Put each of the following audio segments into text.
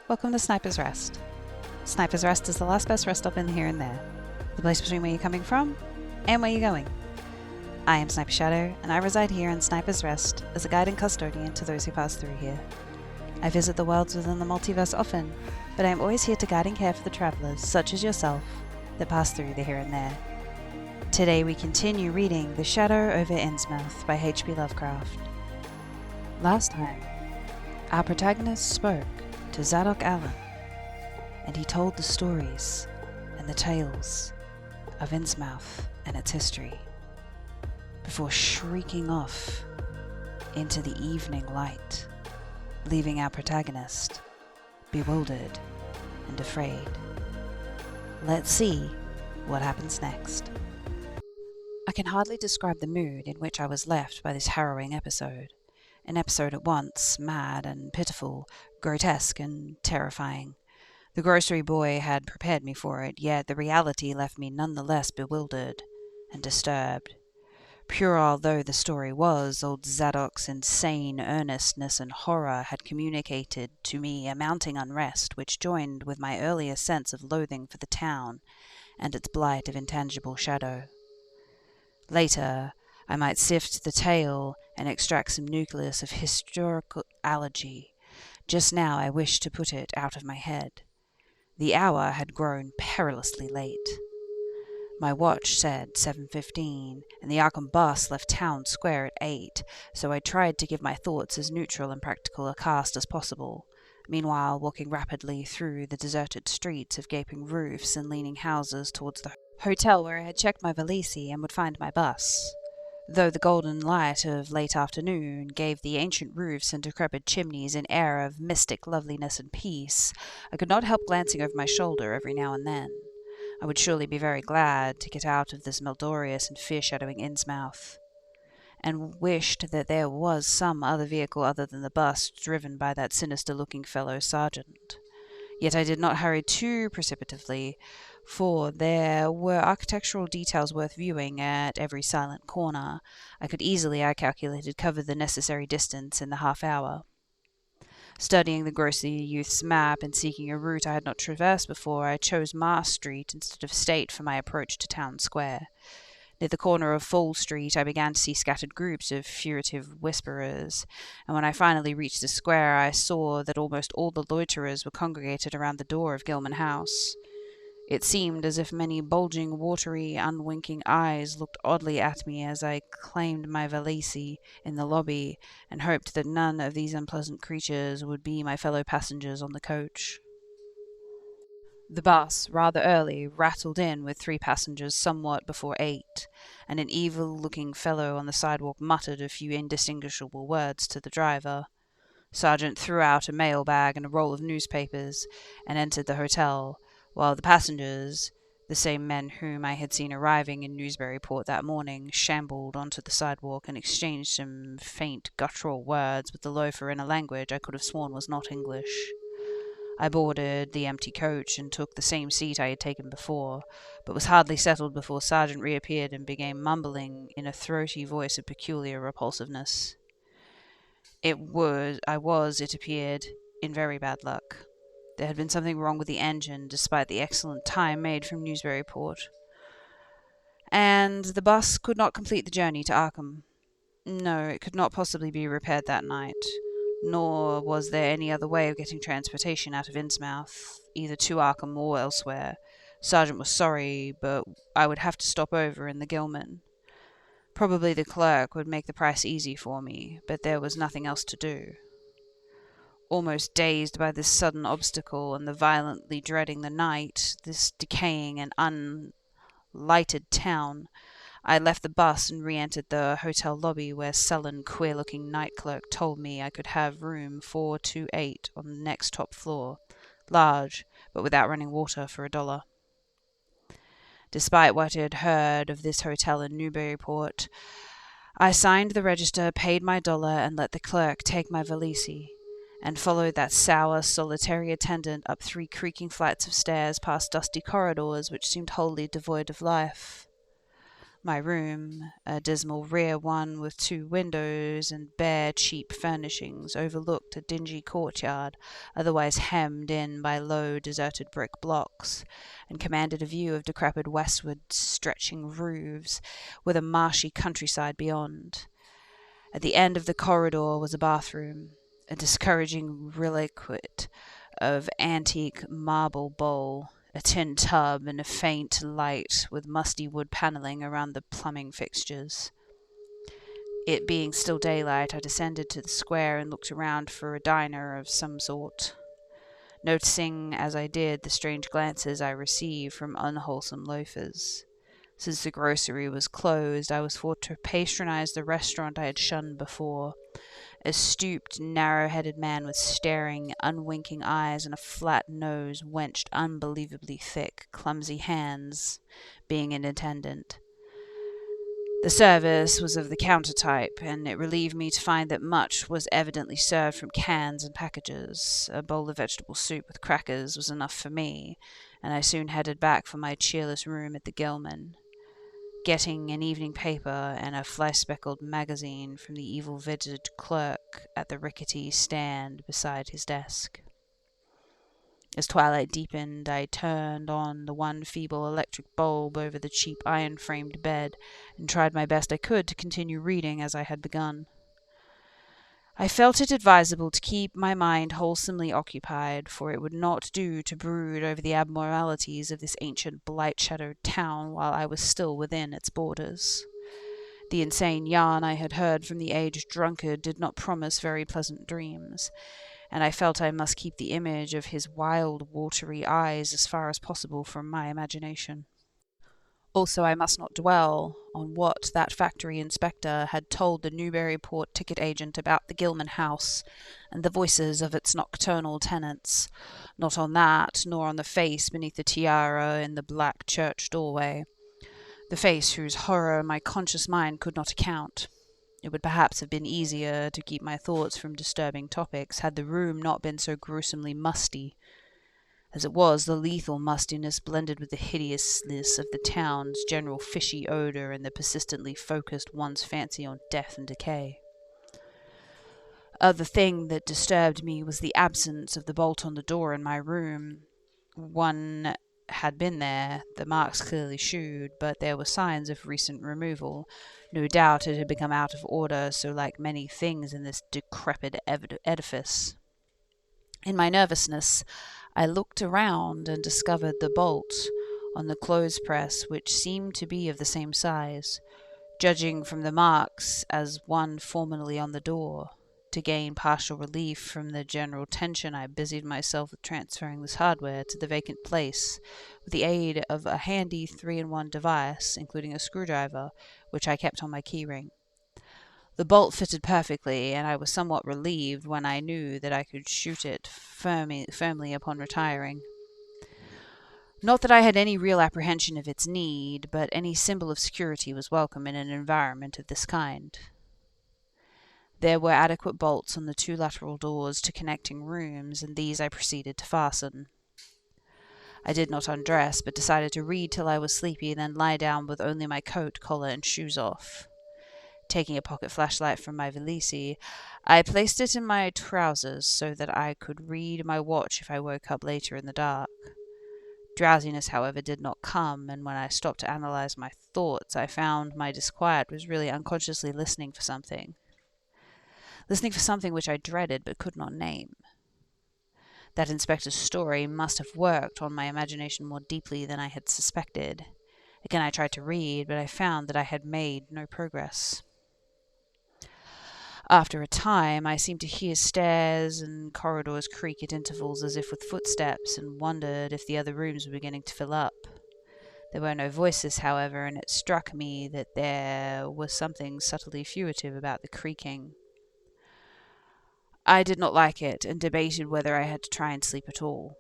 Welcome to Sniper's Rest. Sniper's Rest is the last best rest stop in here and there, the place between where you're coming from and where you're going. I am Sniper Shadow, and I reside here in Sniper's Rest as a guide and custodian to those who pass through here. I visit the worlds within the multiverse often, but I am always here to guide and care for the travellers, such as yourself, that pass through the here and there. Today we continue reading The Shadow over Innsmouth by H.P. Lovecraft. Last time, our protagonist spoke to Zadok Allen, and he told the stories and the tales of Innsmouth and its history, before shrieking off into the evening light, leaving our protagonist bewildered and afraid. Let's see what happens next. I can hardly describe the mood in which I was left by this harrowing episode. An episode at once mad and pitiful, grotesque and terrifying. The grocery boy had prepared me for it, yet the reality left me none the less bewildered and disturbed. Puerile though the story was, old Zadok's insane earnestness and horror had communicated to me a mounting unrest which joined with my earlier sense of loathing for the town and its blight of intangible shadow. Later, I might sift the tale and extract some nucleus of historical allergy. Just now I wished to put it out of my head. The hour had grown perilously late. My watch said 7:15, and the Arkham bus left town square at 8, so I tried to give my thoughts as neutral and practical a cast as possible, meanwhile walking rapidly through the deserted streets of gaping roofs and leaning houses towards the hotel where I had checked my valise and would find my bus. Though the golden light of late afternoon gave the ancient roofs and decrepit chimneys an air of mystic loveliness and peace, I could not help glancing over my shoulder every now and then. I would surely be very glad to get out of this meldorious and fear-shadowing Innsmouth, and wished that there was some other vehicle other than the bus driven by that sinister-looking fellow sergeant. Yet I did not hurry too precipitately, for there were architectural details worth viewing at every silent corner. I could easily, I calculated, cover the necessary distance in the half hour. Studying the grocery youth's map and seeking a route I had not traversed before, I chose Mars Street instead of State for my approach to Town Square. Near the corner of Fall Street, I began to see scattered groups of furtive whisperers, and when I finally reached the square, I saw that almost all the loiterers were congregated around the door of Gilman House. It seemed as if many bulging, watery, unwinking eyes looked oddly at me as I claimed my valise in the lobby, and hoped that none of these unpleasant creatures would be my fellow passengers on the coach. The bus, rather early, rattled in with 3 passengers somewhat before 8, and an evil-looking fellow on the sidewalk muttered a few indistinguishable words to the driver. Sergeant threw out a mail bag and a roll of newspapers, and entered the hotel, while the passengers, the same men whom I had seen arriving in Newburyport that morning, shambled onto the sidewalk and exchanged some faint guttural words with the loafer in a language I could have sworn was not English. I boarded the empty coach and took the same seat I had taken before, but was hardly settled before Sergeant reappeared and began mumbling in a throaty voice of peculiar repulsiveness. I was, it appeared, in very bad luck. There had been something wrong with the engine, despite the excellent time made from Newburyport, and the bus could not complete the journey to Arkham. No, it could not possibly be repaired that night, nor was there any other way of getting transportation out of Innsmouth, either to Arkham or elsewhere. Sergeant was sorry, but I would have to stop over in the Gilman. Probably the clerk would make the price easy for me, but there was nothing else to do. Almost dazed by this sudden obstacle and the violently dreading the night, this decaying and unlighted town, I left the bus and re-entered the hotel lobby where sullen, queer-looking night clerk told me I could have room 428 on the next top floor, large, but without running water, for $1. Despite what I had heard of this hotel in Newburyport, I signed the register, paid my $1, and let the clerk take my valise, and followed that sour, solitary attendant up 3 creaking flights of stairs past dusty corridors which seemed wholly devoid of life. My room, a dismal rear one with 2 windows and bare, cheap furnishings, overlooked a dingy courtyard, otherwise hemmed in by low, deserted brick blocks, and commanded a view of decrepit westward stretching roofs, with a marshy countryside beyond. At the end of the corridor was a bathroom, a discouraging reliquate of antique marble bowl, a tin tub, and a faint light with musty wood paneling around the plumbing fixtures. It being still daylight, I descended to the square and looked around for a diner of some sort, noticing as I did the strange glances I received from unwholesome loafers. Since the grocery was closed, I was forced to patronize the restaurant I had shunned before. A stooped, narrow-headed man with staring, unwinking eyes and a flat nose wedged unbelievably thick, clumsy hands, being in attendant. The service was of the counter type, and it relieved me to find that much was evidently served from cans and packages. A bowl of vegetable soup with crackers was enough for me, and I soon headed back for my cheerless room at the Gilman, getting an evening paper and a fly-speckled magazine from the evil-visaged clerk at the rickety stand beside his desk. As twilight deepened, I turned on the one feeble electric bulb over the cheap iron-framed bed and tried my best I could to continue reading as I had begun. I felt it advisable to keep my mind wholesomely occupied, for it would not do to brood over the abnormalities of this ancient blight-shadowed town while I was still within its borders. The insane yarn I had heard from the aged drunkard did not promise very pleasant dreams, and I felt I must keep the image of his wild, watery eyes as far as possible from my imagination. Also, I must not dwell on what that factory inspector had told the Newburyport ticket agent about the Gilman house and the voices of its nocturnal tenants. Not on that, nor on the face beneath the tiara in the black church doorway. The face whose horror my conscious mind could not account. It would perhaps have been easier to keep my thoughts from disturbing topics had the room not been so gruesomely musty. As it was, the lethal mustiness blended with the hideousness of the town's general fishy odor and the persistently focused one's fancy on death and decay. The thing that disturbed me was the absence of the bolt on the door in my room. One had been there, the marks clearly shewed, but there were signs of recent removal. No doubt it had become out of order, so like many things in this decrepit edifice. In my nervousness, I looked around and discovered the bolt on the clothes press, which seemed to be of the same size, judging from the marks as one formerly on the door. To gain partial relief from the general tension, I busied myself with transferring this hardware to the vacant place, with the aid of a handy 3-in-1 device, including a screwdriver, which I kept on my keyring. The bolt fitted perfectly, and I was somewhat relieved when I knew that I could shoot it firmly upon retiring. Not that I had any real apprehension of its need, but any symbol of security was welcome in an environment of this kind. There were adequate bolts on the 2 lateral doors to connecting rooms, and these I proceeded to fasten. I did not undress, but decided to read till I was sleepy, then lie down with only my coat, collar, and shoes off. Taking a pocket flashlight from my valise, I placed it in my trousers so that I could read my watch if I woke up later in the dark. Drowsiness, however, did not come, and when I stopped to analyze my thoughts, I found my disquiet was really unconsciously listening for something which I dreaded but could not name. That inspector's story must have worked on my imagination more deeply than I had suspected. Again I tried to read, but I found that I had made no progress. After a time, I seemed to hear stairs and corridors creak at intervals as if with footsteps, and wondered if the other rooms were beginning to fill up. There were no voices, however, and it struck me that there was something subtly furtive about the creaking. I did not like it, and debated whether I had to try and sleep at all.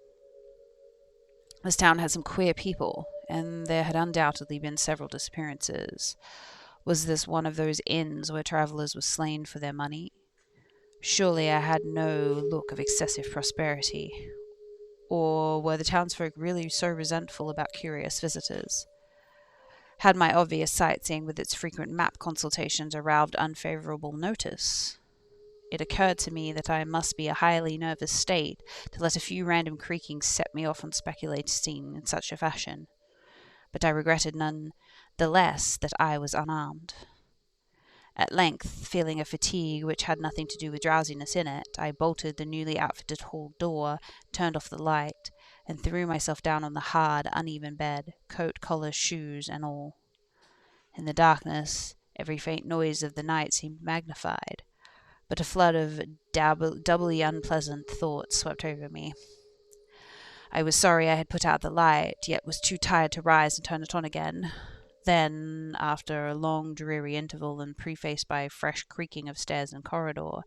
This town had some queer people, and there had undoubtedly been several disappearances. Was this one of those inns where travellers were slain for their money? Surely I had no look of excessive prosperity. Or were the townsfolk really so resentful about curious visitors? Had my obvious sightseeing with its frequent map consultations aroused unfavorable notice? It occurred to me that I must be a highly nervous state to let a few random creakings set me off on speculating in such a fashion, but I regretted none the less that I was unarmed. At length, feeling a fatigue which had nothing to do with drowsiness in it, I bolted the newly outfitted hall door, turned off the light, and threw myself down on the hard, uneven bed, coat, collar, shoes, and all. In the darkness, every faint noise of the night seemed magnified, but a flood of doubly unpleasant thoughts swept over me. I was sorry I had put out the light, yet was too tired to rise and turn it on again. Then, after a long dreary interval and prefaced by a fresh creaking of stairs and corridor,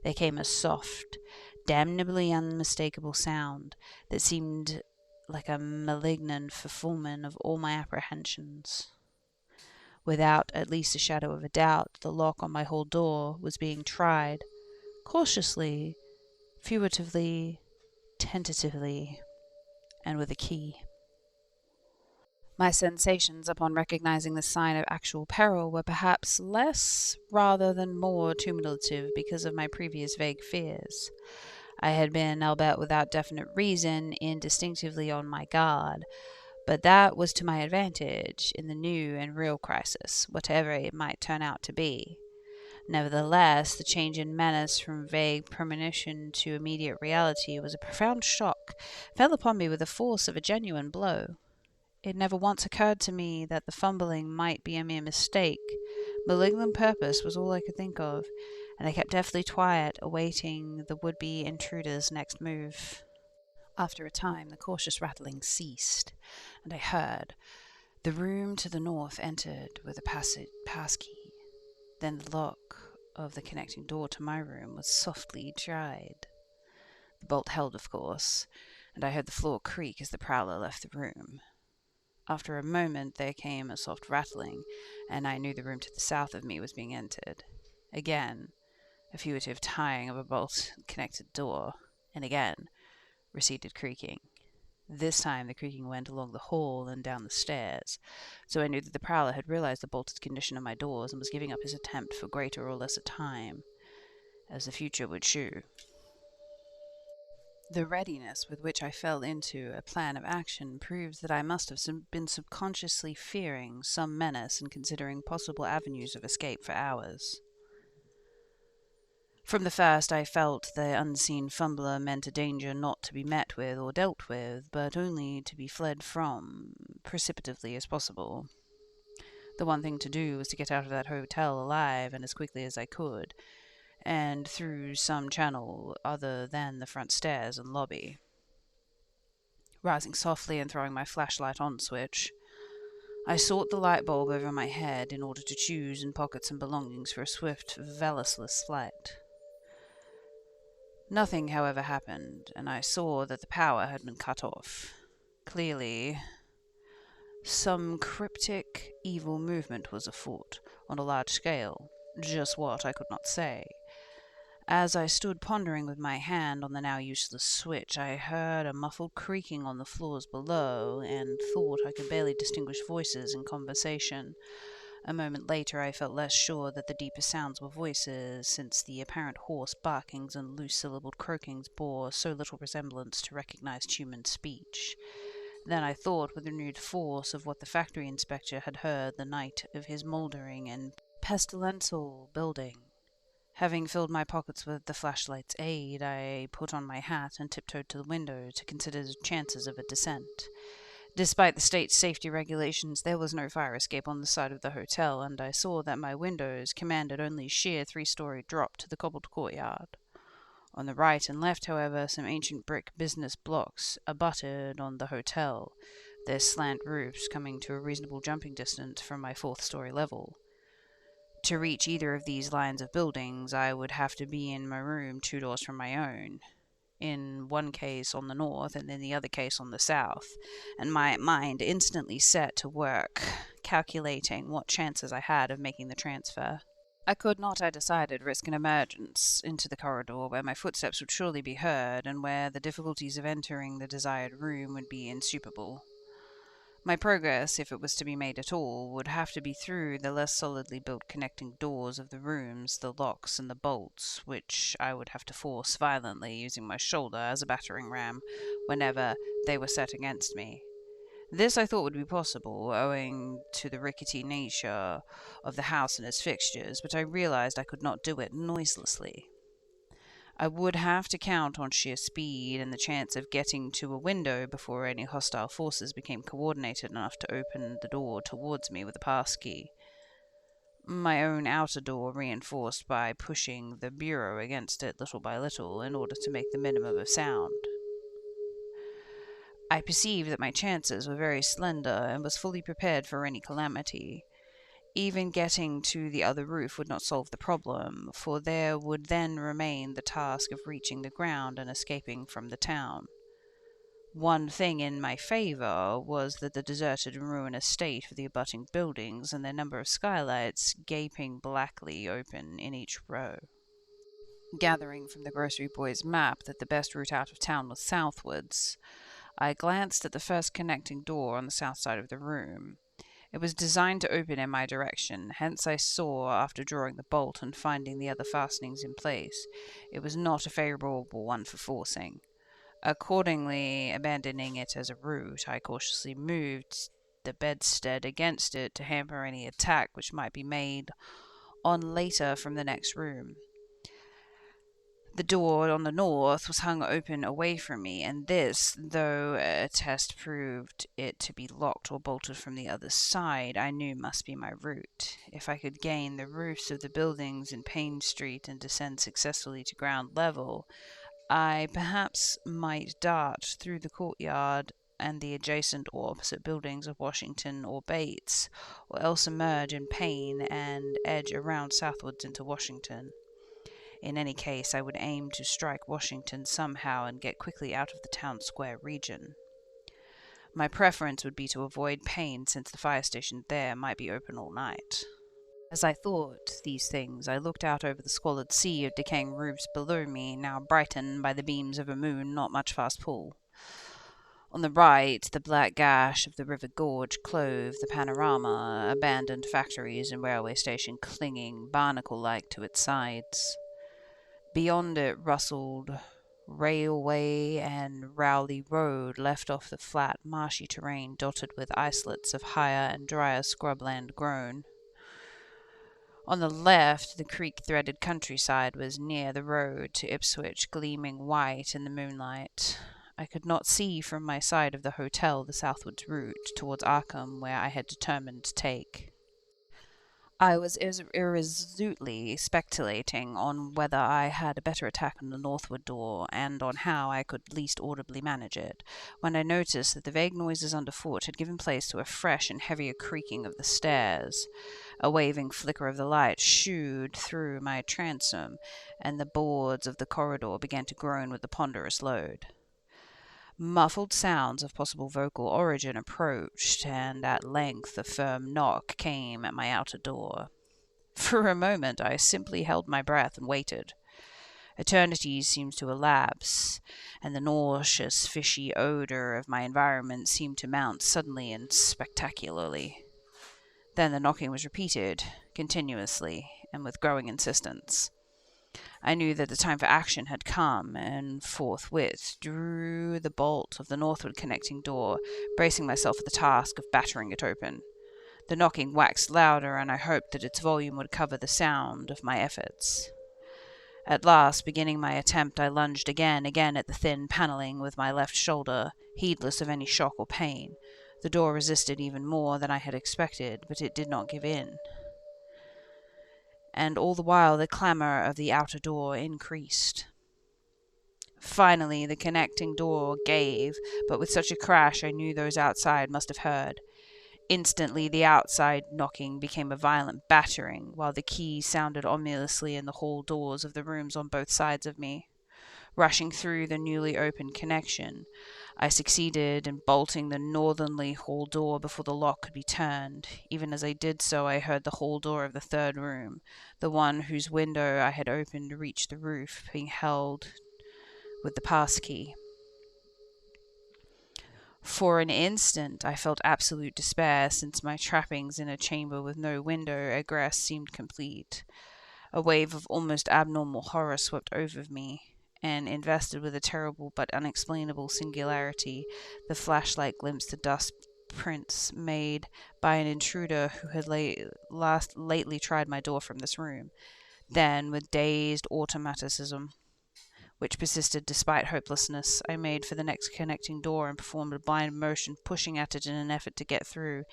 there came a soft, damnably unmistakable sound that seemed like a malignant fulfilment of all my apprehensions. Without at least a shadow of a doubt, the lock on my hall door was being tried, cautiously, furtively, tentatively, and with a key. My sensations upon recognizing the sign of actual peril were perhaps less rather than more tumulative because of my previous vague fears. I had been, albeit without definite reason, instinctively on my guard, but that was to my advantage in the new and real crisis, whatever it might turn out to be. Nevertheless, the change in menace from vague premonition to immediate reality was a profound shock, fell upon me with the force of a genuine blow. It never once occurred to me that the fumbling might be a mere mistake. Malignant purpose was all I could think of, and I kept deathly quiet, awaiting the would-be intruder's next move. After a time, the cautious rattling ceased, and I heard the room to the north entered with a passkey. Then the lock of the connecting door to my room was softly tried. The bolt held, of course, and I heard the floor creak as the prowler left the room. After a moment there came a soft rattling, and I knew the room to the south of me was being entered. Again, a furtive tying of a bolt-connected door, and again, receded creaking. This time the creaking went along the hall and down the stairs, so I knew that the prowler had realized the bolted condition of my doors and was giving up his attempt for greater or lesser time, as the future would shew. The readiness with which I fell into a plan of action proves that I must have been subconsciously fearing some menace and considering possible avenues of escape for hours. From the first I felt the unseen fumbler meant a danger not to be met with or dealt with, but only to be fled from, precipitately as possible. The one thing to do was to get out of that hotel alive and as quickly as I could, and through some channel other than the front stairs and lobby. Rising softly and throwing my flashlight on switch, I sought the light bulb over my head in order to choose and pocket some belongings for a swift, velociless flight. Nothing, however, happened, and I saw that the power had been cut off. Clearly, some cryptic, evil movement was afoot, on a large scale. Just what, I could not say. As I stood pondering with my hand on the now useless switch, I heard a muffled creaking on the floors below, and thought I could barely distinguish voices in conversation. A moment later I felt less sure that the deeper sounds were voices, since the apparent hoarse barkings and loose-syllabled croakings bore so little resemblance to recognized human speech. Then I thought with renewed force of what the factory inspector had heard the night of his mouldering and pestilential building. Having filled my pockets with the flashlight's aid, I put on my hat and tiptoed to the window to consider the chances of a descent. Despite the state's safety regulations, there was no fire escape on the side of the hotel, and I saw that my windows commanded only a sheer 3-story drop to the cobbled courtyard. On the right and left, however, some ancient brick business blocks abutted on the hotel, their slant roofs coming to a reasonable jumping distance from my 4th-story level. To reach either of these lines of buildings, I would have to be in my room 2 doors from my own, in one case on the north and in the other case on the south, and my mind instantly set to work, calculating what chances I had of making the transfer. I could not, I decided, risk an emergence into the corridor where my footsteps would surely be heard, and where the difficulties of entering the desired room would be insuperable. My progress, if it was to be made at all, would have to be through the less solidly built connecting doors of the rooms, the locks and the bolts, which I would have to force violently, using my shoulder as a battering ram whenever they were set against me. This I thought would be possible, owing to the rickety nature of the house and its fixtures, but I realized I could not do it noiselessly. I would have to count on sheer speed and the chance of getting to a window before any hostile forces became coordinated enough to open the door towards me with a passkey. My own outer door reinforced by pushing the bureau against it little by little in order to make the minimum of sound. I perceived that my chances were very slender and was fully prepared for any calamity. Even getting to the other roof would not solve the problem, for there would then remain the task of reaching the ground and escaping from the town. One thing in my favor was that the deserted and ruinous state of the abutting buildings and their number of skylights gaping blackly open in each row. Gathering from the grocery boy's map that the best route out of town was southwards, I glanced at the first connecting door on the south side of the room. It was designed to open in my direction, hence I saw, after drawing the bolt and finding the other fastenings in place, it was not a favourable one for forcing. Accordingly, abandoning it as a route, I cautiously moved the bedstead against it to hamper any attack which might be made on later from the next room. The door on the north was hung open away from me, and this, though a test proved it to be locked or bolted from the other side, I knew must be my route. If I could gain the roofs of the buildings in Payne Street and descend successfully to ground level, I perhaps might dart through the courtyard and the adjacent or opposite buildings of Washington or Bates, or else emerge in Payne and edge around southwards into Washington. In any case, I would aim to strike Washington somehow and get quickly out of the town square region. My preference would be to avoid Payne, since the fire station there might be open all night. As I thought these things, I looked out over the squalid sea of decaying roofs below me, now brightened by the beams of a moon not much fast pull. On the right, the black gash of the river gorge clove the panorama, abandoned factories and railway station clinging barnacle-like to its sides. Beyond it rustled railway and Rowley Road, left off the flat, marshy terrain dotted with islets of higher and drier scrubland grown. On the left, the creek-threaded countryside was near the road to Ipswich, gleaming white in the moonlight. I could not see from my side of the hotel the southwards route towards Arkham, where I had determined to take. I was irresolutely speculating on whether I had a better attack on the northward door, and on how I could least audibly manage it, when I noticed that the vague noises underfoot had given place to a fresh and heavier creaking of the stairs. A waving flicker of the light shooed through my transom, and the boards of the corridor began to groan with the ponderous load. Muffled sounds of possible vocal origin approached, and at length a firm knock came at my outer door. For a moment I simply held my breath and waited. Eternities seemed to elapse, and the nauseous, fishy odor of my environment seemed to mount suddenly and spectacularly. Then the knocking was repeated, continuously, and with growing insistence. I knew that the time for action had come, and forthwith drew the bolt of the northward connecting door, bracing myself for the task of battering it open. The knocking waxed louder, and I hoped that its volume would cover the sound of my efforts. At last, beginning my attempt, I lunged again at the thin panelling with my left shoulder, heedless of any shock or pain. The door resisted even more than I had expected, but it did not give in. And all the while the clamour of the outer door increased. Finally, the connecting door gave, but with such a crash I knew those outside must have heard. Instantly the outside knocking became a violent battering, while the key sounded ominously in the hall doors of the rooms on both sides of me. Rushing through the newly opened connection, I succeeded in bolting the northerly hall door before the lock could be turned. Even as I did so, I heard the hall door of the third room, the one whose window I had opened to reach the roof, being held with the pass key. For an instant I felt absolute despair, since my trappings in a chamber with no window egress seemed complete. A wave of almost abnormal horror swept over me, and invested with a terrible but unexplainable singularity the flashlight glimpsed the dust prints made by an intruder who had lately tried my door from this room. Then, with dazed automaticism, which persisted despite hopelessness, I made for the next connecting door and performed a blind motion, pushing at it in an effort to get through,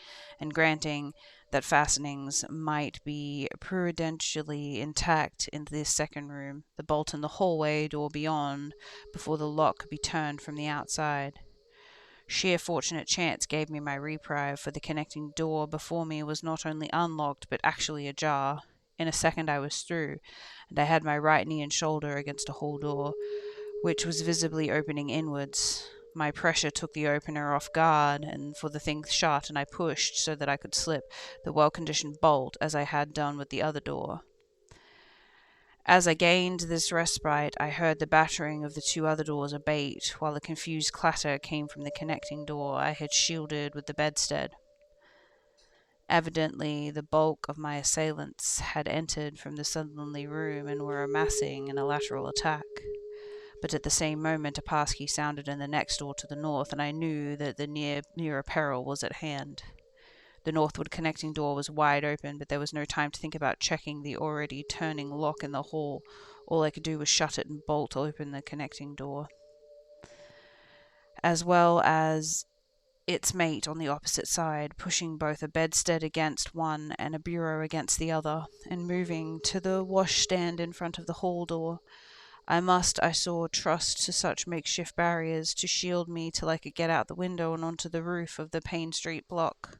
and granting that fastenings might be prudentially intact in this second room, the bolt in the hallway door beyond, before the lock could be turned from the outside. Sheer fortunate chance gave me my reprieve, for the connecting door before me was not only unlocked, but actually ajar. In a second I was through, and I had my right knee and shoulder against a hall door, which was visibly opening inwards. My pressure took the opener off guard, and for the thing shut, and I pushed so that I could slip the well-conditioned bolt as I had done with the other door. As I gained this respite, I heard the battering of the two other doors abate, while a confused clatter came from the connecting door I had shielded with the bedstead. Evidently, the bulk of my assailants had entered from the southerly room and were amassing in a lateral attack. But at the same moment a passkey sounded in the next door to the north, and I knew that the nearer peril was at hand. The northward connecting door was wide open, but there was no time to think about checking the already turning lock in the hall. All I could do was shut it and bolt open the connecting door, as well as its mate on the opposite side, pushing both a bedstead against one and a bureau against the other, and moving to the washstand in front of the hall door. I saw, trust to such makeshift barriers to shield me till I could get out the window and onto the roof of the Payne Street block.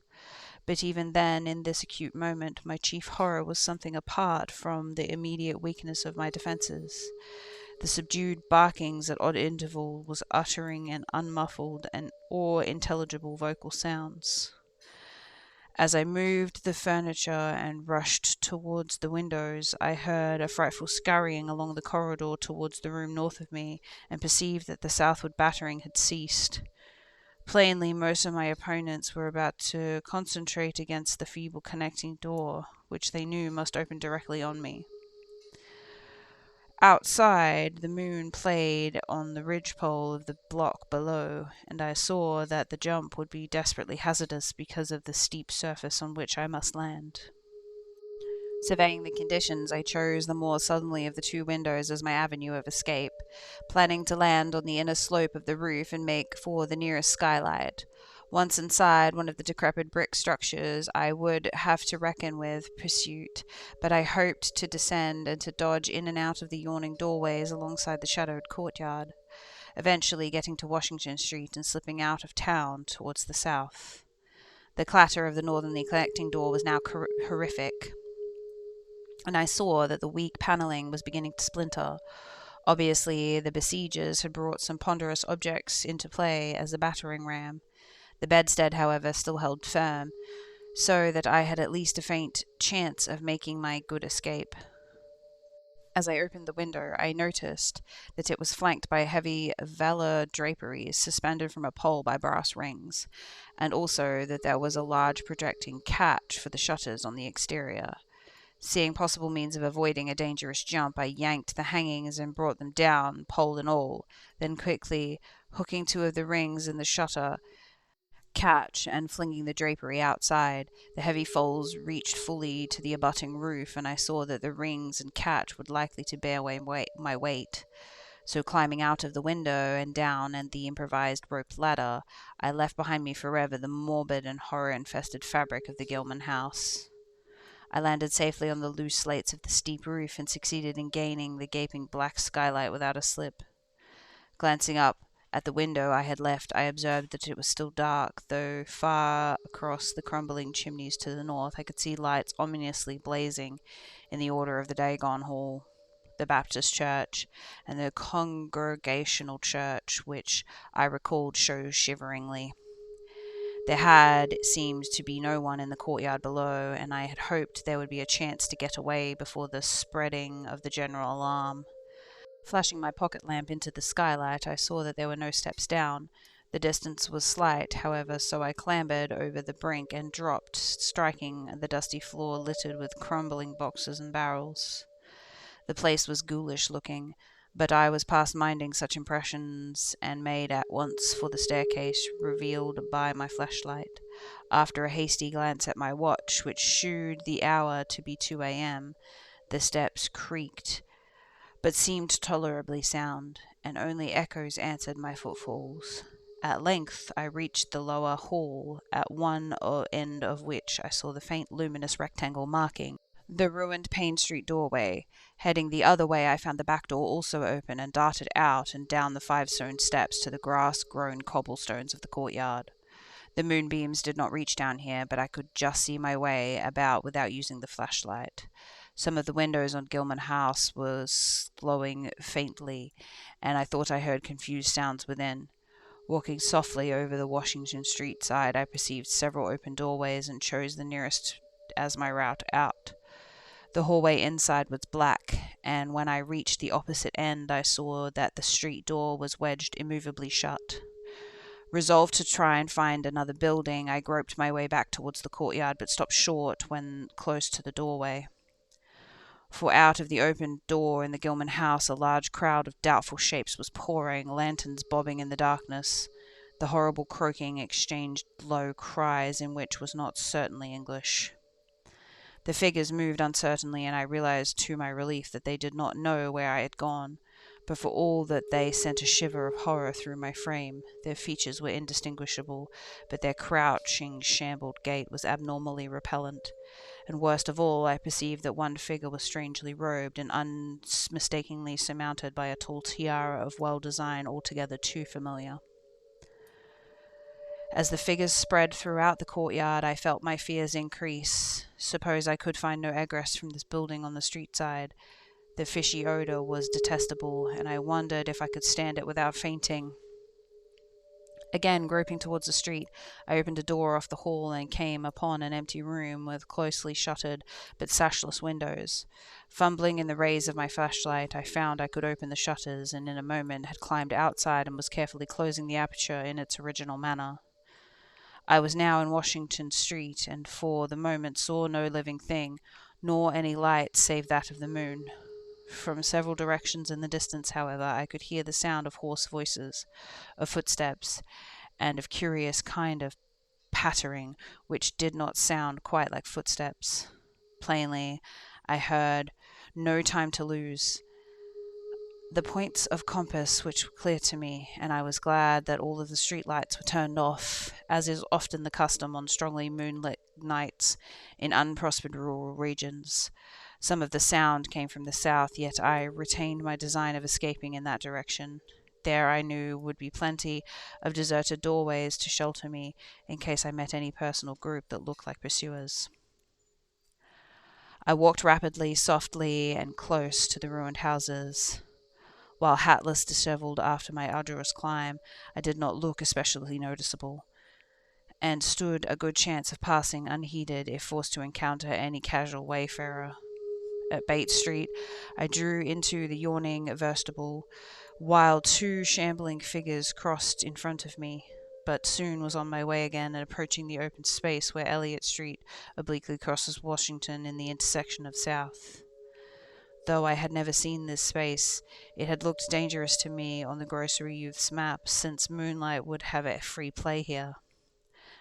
But even then, in this acute moment, my chief horror was something apart from the immediate weakness of my defences. The subdued barkings at odd intervals was uttering an unmuffled or intelligible vocal sounds. As I moved the furniture and rushed towards the windows, I heard a frightful scurrying along the corridor towards the room north of me, and perceived that the southward battering had ceased. Plainly, most of my opponents were about to concentrate against the feeble connecting door, which they knew must open directly on me. Outside, the moon played on the ridgepole of the block below, and I saw that the jump would be desperately hazardous because of the steep surface on which I must land. Surveying the conditions, I chose the more southerly of the two windows as my avenue of escape, planning to land on the inner slope of the roof and make for the nearest skylight. Once inside one of the decrepit brick structures, I would have to reckon with pursuit, but I hoped to descend and to dodge in and out of the yawning doorways alongside the shadowed courtyard, eventually getting to Washington Street and slipping out of town towards the south. The clatter of the northerly connecting door was now horrific, and I saw that the weak panelling was beginning to splinter. Obviously, the besiegers had brought some ponderous objects into play as a battering ram. The bedstead, however, still held firm, so that I had at least a faint chance of making my good escape. As I opened the window, I noticed that it was flanked by heavy velour draperies suspended from a pole by brass rings, and also that there was a large projecting catch for the shutters on the exterior. Seeing possible means of avoiding a dangerous jump, I yanked the hangings and brought them down, pole and all, then quickly hooking two of the rings in the shutter catch and flinging the drapery outside, the heavy folds reached fully to the abutting roof, and I saw that the rings and catch would likely to bear my weight. So climbing out of the window and down and the improvised roped ladder, I left behind me forever the morbid and horror-infested fabric of the Gilman house. I landed safely on the loose slates of the steep roof and succeeded in gaining the gaping black skylight without a slip. Glancing up at the window I had left, I observed that it was still dark, though far across the crumbling chimneys to the north I could see lights ominously blazing in the order of the Dagon Hall, the Baptist Church, and the Congregational Church, which I recalled so shiveringly. There had seemed to be no one in the courtyard below, and I had hoped there would be a chance to get away before the spreading of the general alarm. Flashing my pocket lamp into the skylight, I saw that there were no steps down, The distance was slight, however, so I clambered over the brink and dropped, striking the dusty floor littered with crumbling boxes and barrels. The place was ghoulish looking, but I was past minding such impressions and made at once for the staircase revealed by my flashlight. After a hasty glance at my watch, which shewed the hour to be 2 a.m., the steps creaked, but seemed tolerably sound, and only echoes answered my footfalls. At length I reached the lower hall, at one end of which I saw the faint luminous rectangle marking the ruined Payne Street doorway. Heading the other way, I found the back door also open, and darted out and down the 5 stone steps to the grass-grown cobblestones of the courtyard. The moonbeams did not reach down here, but I could just see my way about without using the flashlight. Some of the windows on Gilman House was glowing faintly, and I thought I heard confused sounds within. Walking softly over the Washington Street side, I perceived several open doorways and chose the nearest as my route out. The hallway inside was black, and when I reached the opposite end, I saw that the street door was wedged immovably shut. Resolved to try and find another building, I groped my way back towards the courtyard, but stopped short when close to the doorway. For out of the open door in the Gilman house a large crowd of doubtful shapes was pouring, lanterns bobbing in the darkness. The horrible croaking exchanged low cries in which was not certainly English. The figures moved uncertainly, and I realized to my relief that they did not know where I had gone, but for all that they sent a shiver of horror through my frame. Their features were indistinguishable, but their crouching, shambled gait was abnormally repellent. And worst of all, I perceived that one figure was strangely robed and unmistakably surmounted by a tall tiara of well-design altogether too familiar. As the figures spread throughout the courtyard, I felt my fears increase. Suppose I could find no egress from this building on the street side. The fishy odor was detestable, and I wondered if I could stand it without fainting. Again, groping towards the street, I opened a door off the hall and came upon an empty room with closely shuttered but sashless windows. Fumbling in the rays of my flashlight, I found I could open the shutters, and in a moment had climbed outside and was carefully closing the aperture in its original manner. I was now in Washington Street, and for the moment saw no living thing, nor any light save that of the moon. From several directions in the distance, however, I could hear the sound of hoarse voices, of footsteps, and of curious kind of pattering, which did not sound quite like footsteps. Plainly, I heard no time to lose. The points of compass which were clear to me, and I was glad that all of the street lights were turned off, as is often the custom on strongly moonlit nights in unprospered rural regions. Some of the sound came from the south, yet I retained my design of escaping in that direction. There I knew would be plenty of deserted doorways to shelter me in case I met any personal group that looked like pursuers. I walked rapidly, softly, and close to the ruined houses. While hatless, dishevelled after my arduous climb, I did not look especially noticeable, and stood a good chance of passing unheeded if forced to encounter any casual wayfarer. At Bates Street, I drew into the yawning vestibule, while 2 shambling figures crossed in front of me, but soon was on my way again and approaching the open space where Elliott Street obliquely crosses Washington in the intersection of South. Though I had never seen this space, it had looked dangerous to me on the grocery youth's map, since moonlight would have a free play here.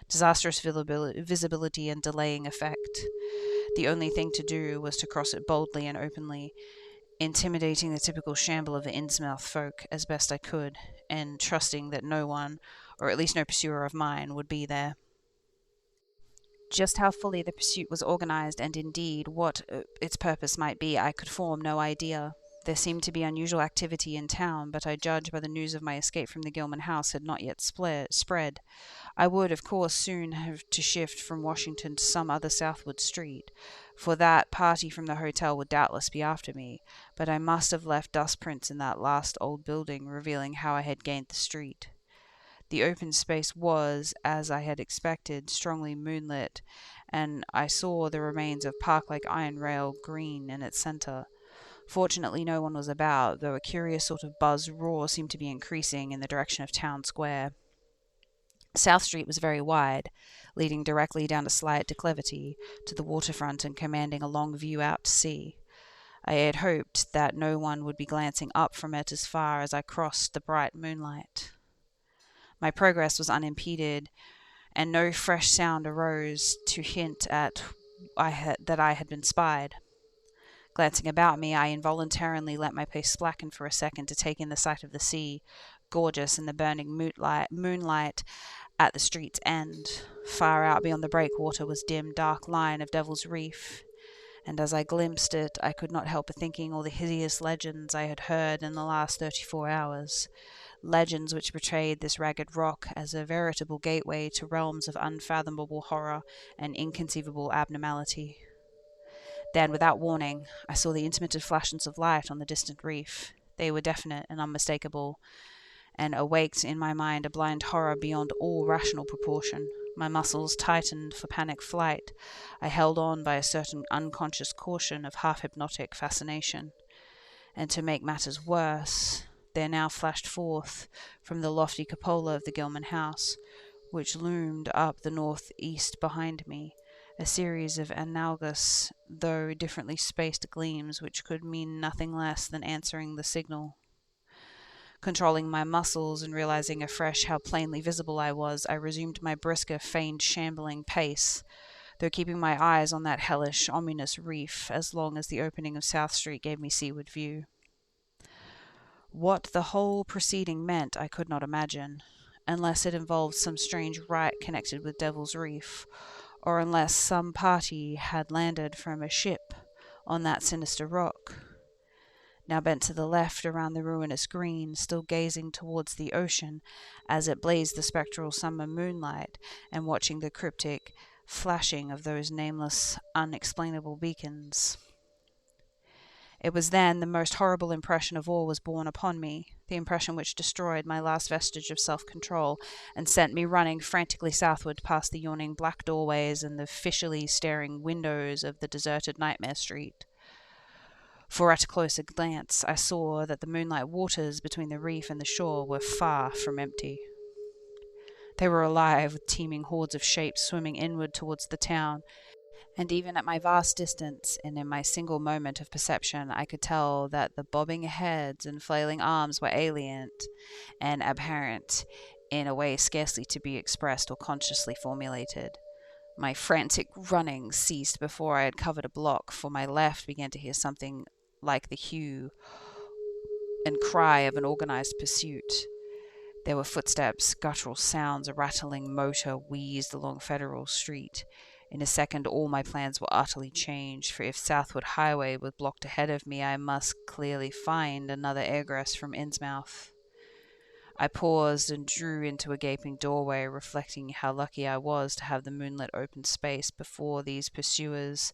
Disastrous visibility and delaying effect. The only thing to do was to cross it boldly and openly, intimidating the typical shamble of the Innsmouth folk as best I could, and trusting that no one, or at least no pursuer of mine, would be there. Just how fully the pursuit was organized, and indeed what its purpose might be, I could form no idea. There seemed to be unusual activity in town, but I judged by the news of my escape from the Gilman house had not yet spread. I would, of course, soon have to shift from Washington to some other southward street, for that party from the hotel would doubtless be after me, but I must have left dust prints in that last old building, revealing how I had gained the street. The open space was, as I had expected, strongly moonlit, and I saw the remains of park-like iron rail green in its centre. Fortunately no one was about, though a curious sort of buzz roar seemed to be increasing in the direction of Town Square. South Street was very wide, leading directly down a slight declivity to the waterfront and commanding a long view out to sea. I had hoped that no one would be glancing up from it as far as I crossed the bright moonlight. My progress was unimpeded, and no fresh sound arose to hint at that I had been spied. Glancing about me, I involuntarily let my pace slacken for a second to take in the sight of the sea, gorgeous in the burning moonlight at the street's end. Far out beyond the breakwater was dim, dark line of Devil's Reef, and as I glimpsed it, I could not help thinking all the hideous legends I had heard in the last 34 hours. Legends which portrayed this ragged rock as a veritable gateway to realms of unfathomable horror and inconceivable abnormality. Then, without warning, I saw the intermittent flashes of light on the distant reef. They were definite and unmistakable, and awaked in my mind a blind horror beyond all rational proportion. My muscles tightened for panic flight. I held on by a certain unconscious caution of half-hypnotic fascination. And to make matters worse, there now flashed forth from the lofty cupola of the Gilman house, which loomed up the north-east behind me, a series of analogous, though differently spaced gleams which could mean nothing less than answering the signal. Controlling my muscles and realizing afresh how plainly visible I was, I resumed my brisker, feigned, shambling pace, though keeping my eyes on that hellish, ominous reef as long as the opening of South Street gave me seaward view. What the whole proceeding meant I could not imagine, unless it involved some strange rite connected with Devil's Reef, or unless some party had landed from a ship on that sinister rock. Now bent to the left around the ruinous green, still gazing towards the ocean as it blazed the spectral summer moonlight, and watching the cryptic flashing of those nameless, unexplainable beacons. It was then the most horrible impression of all was borne upon me, the impression which destroyed my last vestige of self-control and sent me running frantically southward past the yawning black doorways and the fishily staring windows of the deserted Nightmare Street. For at a closer glance I saw that the moonlight waters between the reef and the shore were far from empty. They were alive with teeming hordes of shapes swimming inward towards the town, and even at my vast distance and in my single moment of perception I could tell that the bobbing heads and flailing arms were alien and apparent in a way scarcely to be expressed or consciously formulated. My frantic running ceased before I had covered a block, for my left began to hear something like the hue and cry of an organized pursuit. There were footsteps, guttural sounds, a rattling motor wheezed along Federal Street. In a second all my plans were utterly changed, for if Southwood Highway was blocked ahead of me, I must clearly find another egress from Innsmouth. I paused and drew into a gaping doorway, reflecting how lucky I was to have the moonlit open space before these pursuers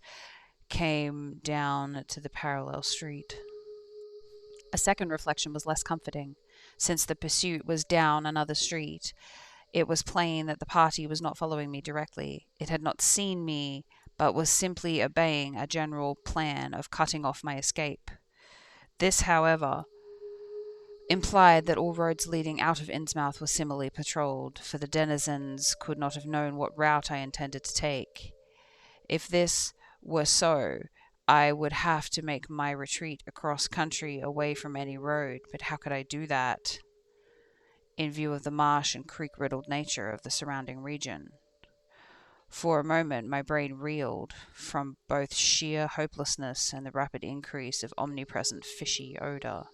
came down to the parallel street. A second reflection was less comforting. Since the pursuit was down another street, it was plain that the party was not following me directly. It had not seen me, but was simply obeying a general plan of cutting off my escape. This, however, implied that all roads leading out of Innsmouth were similarly patrolled, for the denizens could not have known what route I intended to take. If this were so, I would have to make my retreat across country away from any road, but how could I do that in view of the marsh and creek-riddled nature of the surrounding region? For a moment my brain reeled from both sheer hopelessness and the rapid increase of omnipresent fishy odour.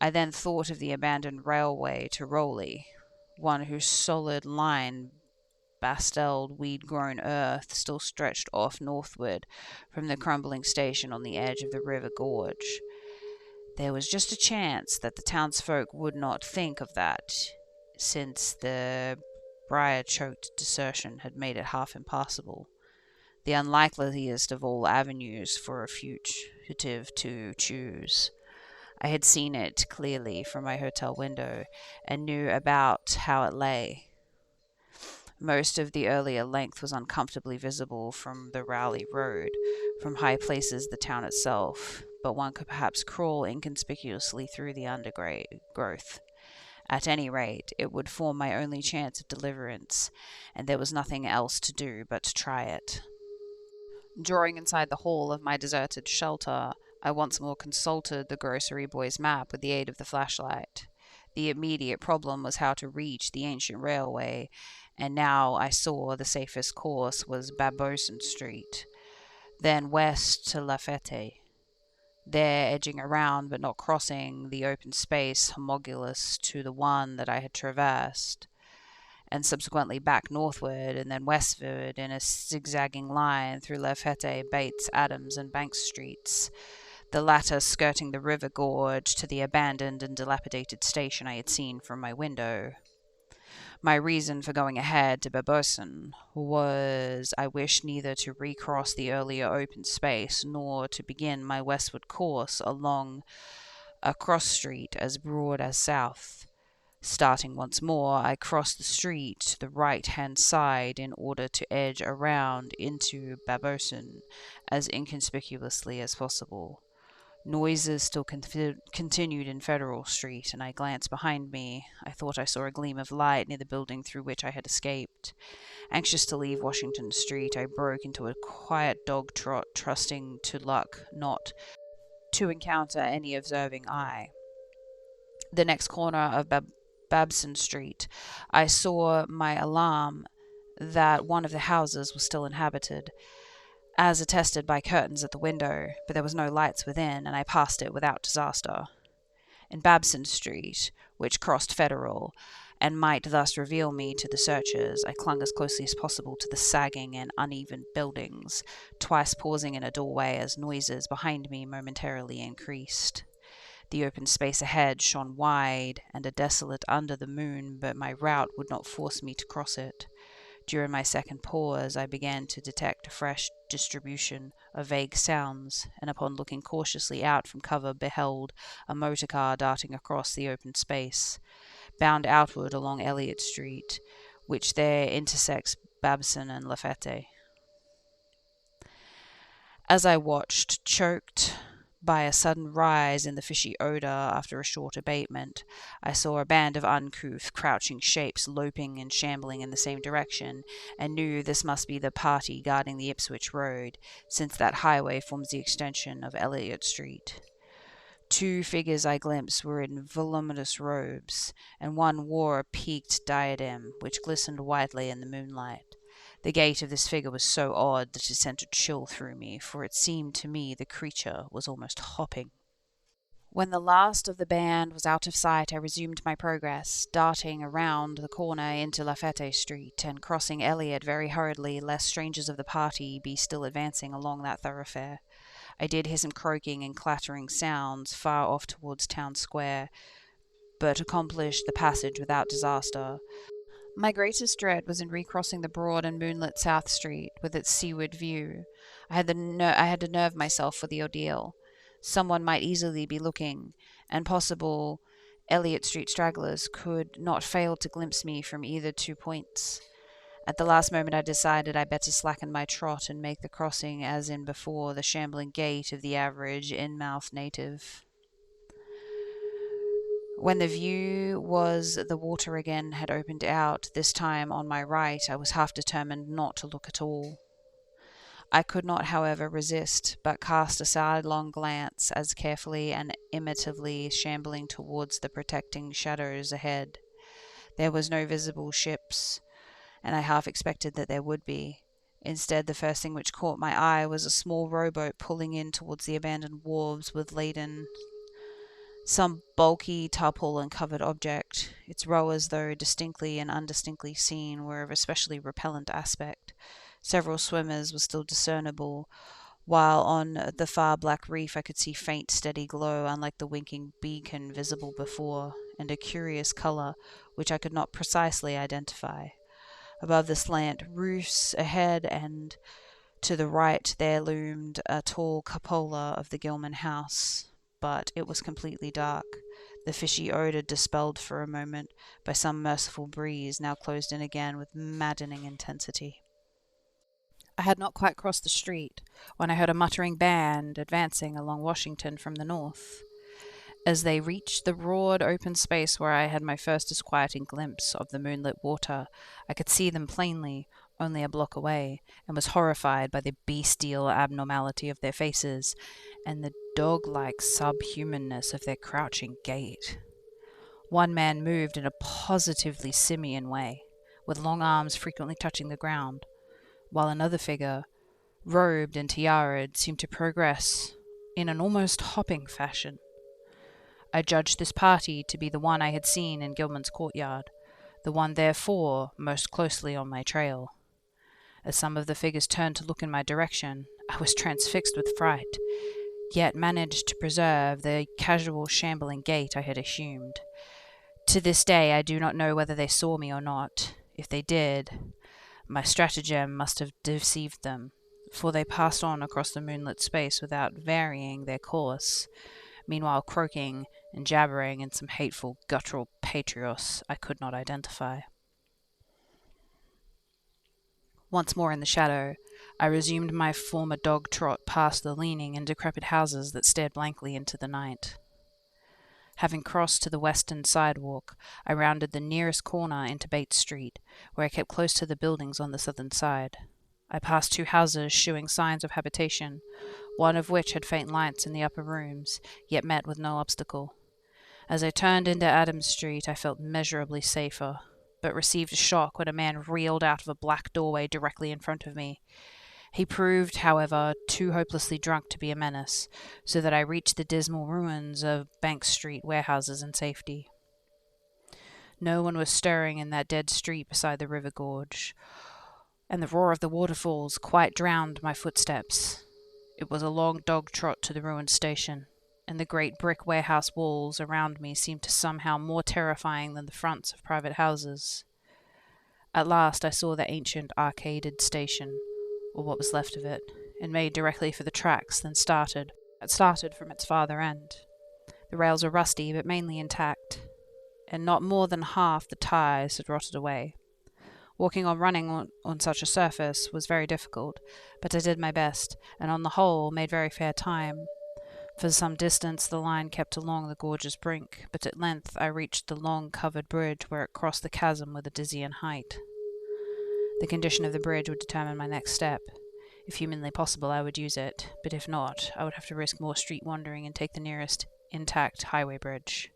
I then thought of the abandoned railway to Rowley, one whose solid line basteled, weed-grown earth still stretched off northward from the crumbling station on the edge of the river gorge. There was just a chance that the townsfolk would not think of that, since the briar-choked desertion had made it half impassable, the unlikeliest of all avenues for a fugitive to choose. I had seen it clearly from my hotel window, and knew about how it lay. Most of the earlier length was uncomfortably visible from the Rowley Road, from high places the town itself, but one could perhaps crawl inconspicuously through the undergrowth. At any rate, it would form my only chance of deliverance, and there was nothing else to do but to try it. Drawing inside the hall of my deserted shelter, I once more consulted the grocery boy's map with the aid of the flashlight. The immediate problem was how to reach the ancient railway, and now I saw the safest course was Babosson Street, then west to La Fête. There, edging around but not crossing the open space homologous to the one that I had traversed, and subsequently back northward and then westward in a zigzagging line through La Fête, Bates, Adams, and Banks Streets, the latter skirting the river gorge to the abandoned and dilapidated station I had seen from my window. My reason for going ahead to Babosson was I wished neither to recross the earlier open space nor to begin my westward course along a cross street as broad as south. Starting once more, I crossed the street to the right-hand side in order to edge around into Babosson as inconspicuously as possible. Noises still continued in Federal Street, and I glanced behind me. I thought I saw a gleam of light near the building through which I had escaped. Anxious to leave Washington Street, I broke into a quiet dog trot, trusting to luck not to encounter any observing eye. The next corner of Babson Street, I saw my alarm that one of the houses was still inhabited, as attested by curtains at the window, but there was no lights within, and I passed it without disaster. In Babson Street, which crossed Federal, and might thus reveal me to the searchers, I clung as closely as possible to the sagging and uneven buildings, twice pausing in a doorway as noises behind me momentarily increased. The open space ahead shone wide and desolate under the moon, but my route would not force me to cross it. During my second pause, I began to detect a fresh distribution of vague sounds, and upon looking cautiously out from cover, beheld a motor car darting across the open space, bound outward along Elliott Street, which there intersects Babson and La Fête. As I watched, choked by a sudden rise in the fishy odor after a short abatement, I saw a band of uncouth, crouching shapes loping and shambling in the same direction, and knew this must be the party guarding the Ipswich Road, since that highway forms the extension of Elliott Street. Two figures I glimpsed were in voluminous robes, and one wore a peaked diadem, which glistened whitely in the moonlight. The gait of this figure was so odd that it sent a chill through me, for it seemed to me the creature was almost hopping. When the last of the band was out of sight, I resumed my progress, darting around the corner into La Fête Street, and crossing Elliott very hurriedly, lest strangers of the party be still advancing along that thoroughfare. I did hear some croaking and clattering sounds far off towards Town Square, but accomplished the passage without disaster. My greatest dread was in recrossing the broad and moonlit South Street, with its seaward view. I had to nerve myself for the ordeal. Someone might easily be looking, and possible Elliott Street stragglers could not fail to glimpse me from either 2 points. At the last moment I decided I better slacken my trot and make the crossing as in before, the shambling gait of the average Innsmouth native. When the view was the water again had opened out, this time on my right, I was half determined not to look at all. I could not, however, resist, but cast a sidelong glance, as carefully and imitatively shambling towards the protecting shadows ahead. There was no visible ships, and I half expected that there would be. Instead, the first thing which caught my eye was a small rowboat pulling in towards the abandoned wharves with laden some bulky tarpaulin-covered object. Its rowers, though distinctly and undistinctly seen, were of especially repellent aspect. Several swimmers were still discernible, while on the far black reef I could see faint, steady glow, unlike the winking beacon visible before, and a curious colour, which I could not precisely identify. Above the slant roofs ahead and to the right there loomed a tall cupola of the Gilman house, but it was completely dark, the fishy odour dispelled for a moment by some merciful breeze, now closed in again with maddening intensity. I had not quite crossed the street when I heard a muttering band advancing along Washington from the north. As they reached the broad open space where I had my first disquieting glimpse of the moonlit water, I could see them plainly, only a block away, and was horrified by the bestial abnormality of their faces and the dog-like subhumanness of their crouching gait. One man moved in a positively simian way, with long arms frequently touching the ground, while another figure, robed and tiaraed, seemed to progress in an almost hopping fashion. I judged this party to be the one I had seen in Gilman's courtyard, the one therefore most closely on my trail. As some of the figures turned to look in my direction, I was transfixed with fright, yet managed to preserve the casual shambling gait I had assumed. To this day I do not know whether they saw me or not. If they did, my stratagem must have deceived them, for they passed on across the moonlit space without varying their course, meanwhile croaking and jabbering in some hateful guttural patrios I could not identify. Once more in the shadow, I resumed my former dog trot past the leaning and decrepit houses that stared blankly into the night. Having crossed to the western sidewalk, I rounded the nearest corner into Bates Street, where I kept close to the buildings on the southern side. I passed 2 houses shewing signs of habitation, one of which had faint lights in the upper rooms, yet met with no obstacle. As I turned into Adams Street, I felt measurably safer, but received a shock when a man reeled out of a black doorway directly in front of me. He proved, however, too hopelessly drunk to be a menace, so that I reached the dismal ruins of Bank Street warehouses in safety. No one was stirring in that dead street beside the river gorge, and the roar of the waterfalls quite drowned my footsteps. It was a long dog trot to the ruined station, and the great brick warehouse walls around me seemed to somehow more terrifying than the fronts of private houses. At last I saw the ancient arcaded station, or what was left of it, and made directly for the tracks, then started. It started from its farther end. The rails were rusty, but mainly intact, and not more than half the ties had rotted away. Walking or running on such a surface was very difficult, but I did my best, and on the whole made very fair time. For some distance the line kept along the gorge's brink, but at length I reached the long covered bridge where it crossed the chasm with a dizzying height. The condition of the bridge would determine my next step. If humanly possible, I would use it, but if not, I would have to risk more street wandering and take the nearest intact highway bridge.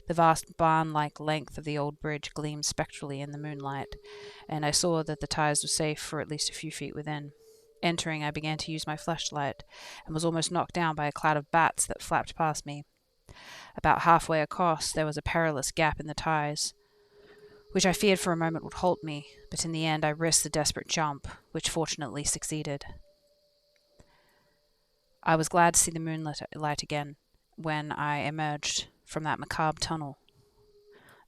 The vast barn-like length of the old bridge gleamed spectrally in the moonlight, and I saw that the ties were safe for at least a few feet within. Entering, I began to use my flashlight, and was almost knocked down by a cloud of bats that flapped past me. About halfway across, there was a perilous gap in the ties, which I feared for a moment would halt me, but in the end I risked the desperate jump, which fortunately succeeded. I was glad to see the moonlight again when I emerged from that macabre tunnel.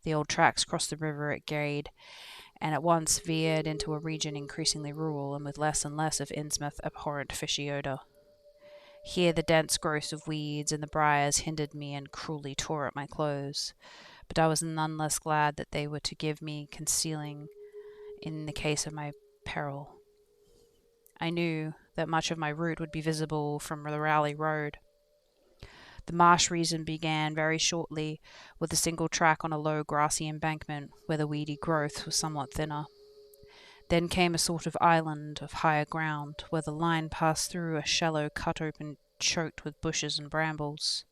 The old tracks crossed the river at grade, and at once veered into a region increasingly rural and with less and less of Innsmouth abhorrent fishy odour. Here the dense growth of weeds and the briars hindered me and cruelly tore at my clothes, but I was none less glad that they were to give me concealing in the case of my peril. I knew that much of my route would be visible from the Rowley Road. The marsh region began very shortly with a single track on a low grassy embankment where the weedy growth was somewhat thinner. Then came a sort of island of higher ground where the line passed through a shallow cut open choked with bushes and brambles.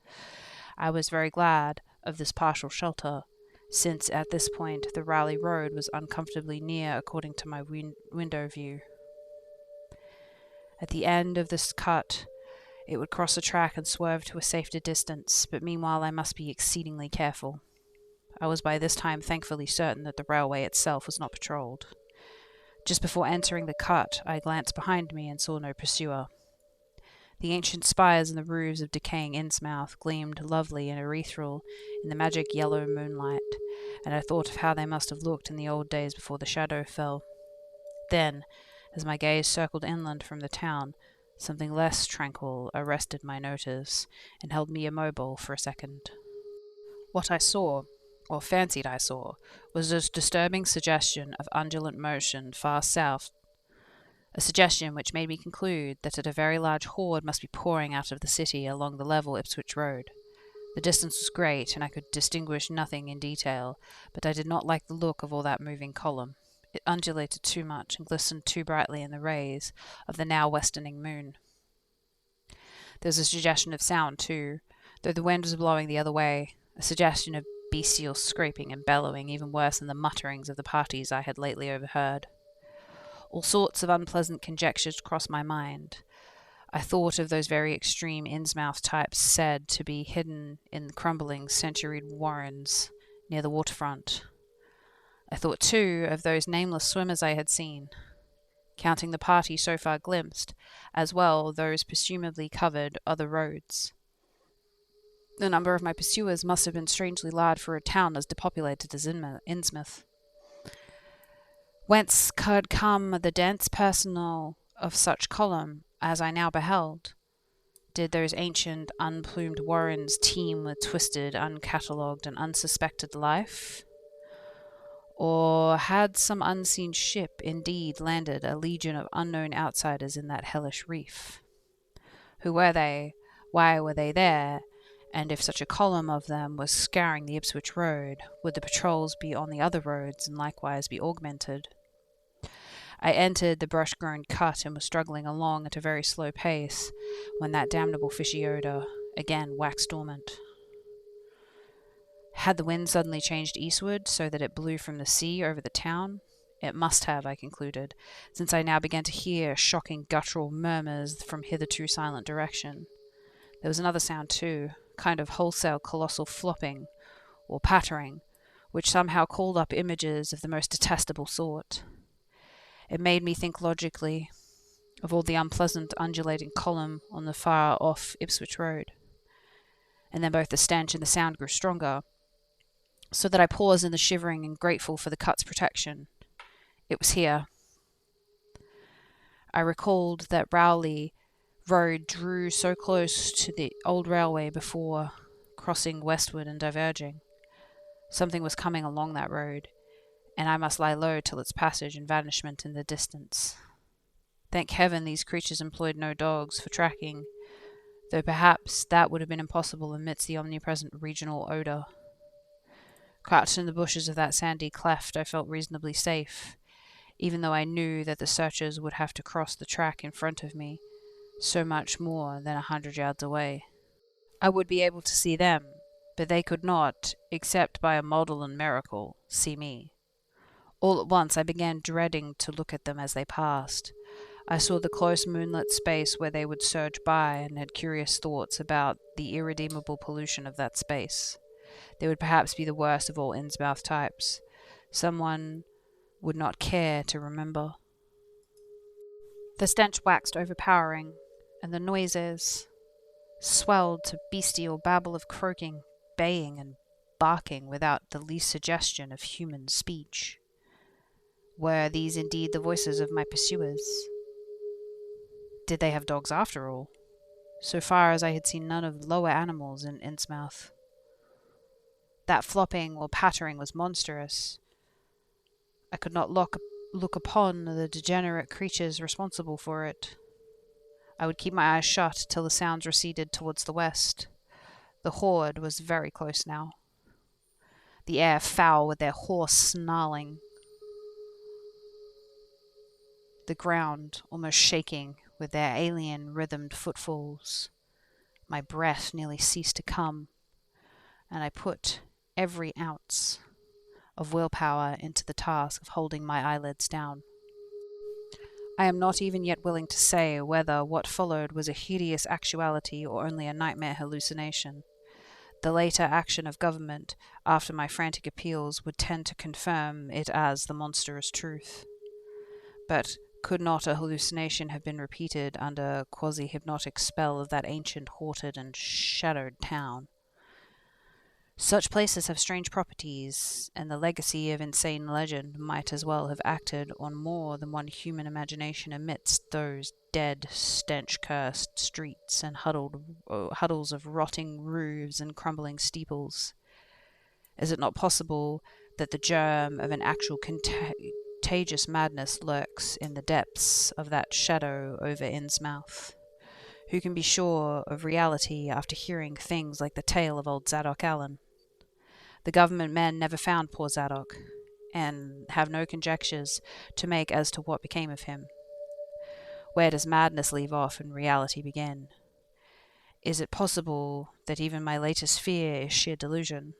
I was very glad of this partial shelter, since at this point the Rowley Road was uncomfortably near according to my window view. At the end of this cut, it would cross the track and swerve to a safer distance, but meanwhile I must be exceedingly careful. I was by this time thankfully certain that the railway itself was not patrolled. Just before entering the cut, I glanced behind me and saw no pursuer. The ancient spires and the roofs of decaying Innsmouth gleamed lovely and ethereal in the magic yellow moonlight, and I thought of how they must have looked in the old days before the shadow fell. Then, as my gaze circled inland from the town, something less tranquil arrested my notice and held me immobile for a second. What I saw, or fancied I saw, was a disturbing suggestion of undulant motion far south, a suggestion which made me conclude that a very large horde must be pouring out of the city along the level Ipswich Road. The distance was great, and I could distinguish nothing in detail, but I did not like the look of all that moving column. It undulated too much and glistened too brightly in the rays of the now westerning moon. There was a suggestion of sound, too, though the wind was blowing the other way, a suggestion of bestial scraping and bellowing, even worse than the mutterings of the parties I had lately overheard. All sorts of unpleasant conjectures crossed my mind. I thought of those very extreme Innsmouth types said to be hidden in the crumbling centuried warrens near the waterfront. I thought, too, of those nameless swimmers I had seen, counting the party so far glimpsed, as well those presumably covered other roads. The number of my pursuers must have been strangely large for a town as depopulated as Innsmouth. Whence could come the dense personnel of such column as I now beheld? Did those ancient, unplumed warrens teem with twisted, uncatalogued, and unsuspected life? Or had some unseen ship indeed landed a legion of unknown outsiders in that hellish reef? Who were they? Why were they there? And if such a column of them was scouring the Ipswich road, would the patrols be on the other roads and likewise be augmented? I entered the brush-grown cut and was struggling along at a very slow pace when that damnable fishy odour again waxed dormant. Had the wind suddenly changed eastward so that it blew from the sea over the town? It must have, I concluded, since I now began to hear shocking guttural murmurs from hitherto silent direction. There was another sound too, kind of wholesale colossal flopping or pattering, which somehow called up images of the most detestable sort. It made me think logically of all the unpleasant undulating column on the far off Ipswich road. And then both the stench and the sound grew stronger, so that I paused in the shivering and grateful for the cut's protection. It was here. I recalled that Rowley road drew so close to the old railway before crossing westward and diverging. Something was coming along that road, and I must lie low till its passage and vanishment in the distance. Thank heaven these creatures employed no dogs for tracking, though perhaps that would have been impossible amidst the omnipresent regional odour. Crouched in the bushes of that sandy cleft, I felt reasonably safe, even though I knew that the searchers would have to cross the track in front of me, so much more than 100 yards away. I would be able to see them, but they could not, except by a maudlin miracle, see me. All at once I began dreading to look at them as they passed. I saw the close moonlit space where they would surge by, and had curious thoughts about the irredeemable pollution of that space. They would perhaps be the worst of all Innsmouth types. Someone would not care to remember. The stench waxed overpowering, and the noises swelled to bestial babble of croaking, baying, and barking without the least suggestion of human speech. Were these indeed the voices of my pursuers? Did they have dogs after all? So far as I had seen none of the lower animals in Innsmouth. That flopping or pattering was monstrous. I could not look upon the degenerate creatures responsible for it. I would keep my eyes shut till the sounds receded towards the west. The horde was very close now. The air foul with their hoarse snarling. The ground almost shaking with their alien rhythmed footfalls. My breath nearly ceased to come, and I put every ounce of willpower into the task of holding my eyelids down. I am not even yet willing to say whether what followed was a hideous actuality or only a nightmare hallucination. The later action of government, after my frantic appeals, would tend to confirm it as the monstrous truth. But could not a hallucination have been repeated under quasi-hypnotic spell of that ancient, haunted, and shadowed town? Such places have strange properties, and the legacy of insane legend might as well have acted on more than one human imagination amidst those dead, stench-cursed streets and huddles of rotting roofs and crumbling steeples. Is it not possible that the germ of an actual contagious madness lurks in the depths of that shadow over Innsmouth? Who can be sure of reality after hearing things like the tale of old Zadok Allen? The government men never found poor Zadok, and have no conjectures to make as to what became of him. Where does madness leave off and reality begin? Is it possible that even my latest fear is sheer delusion?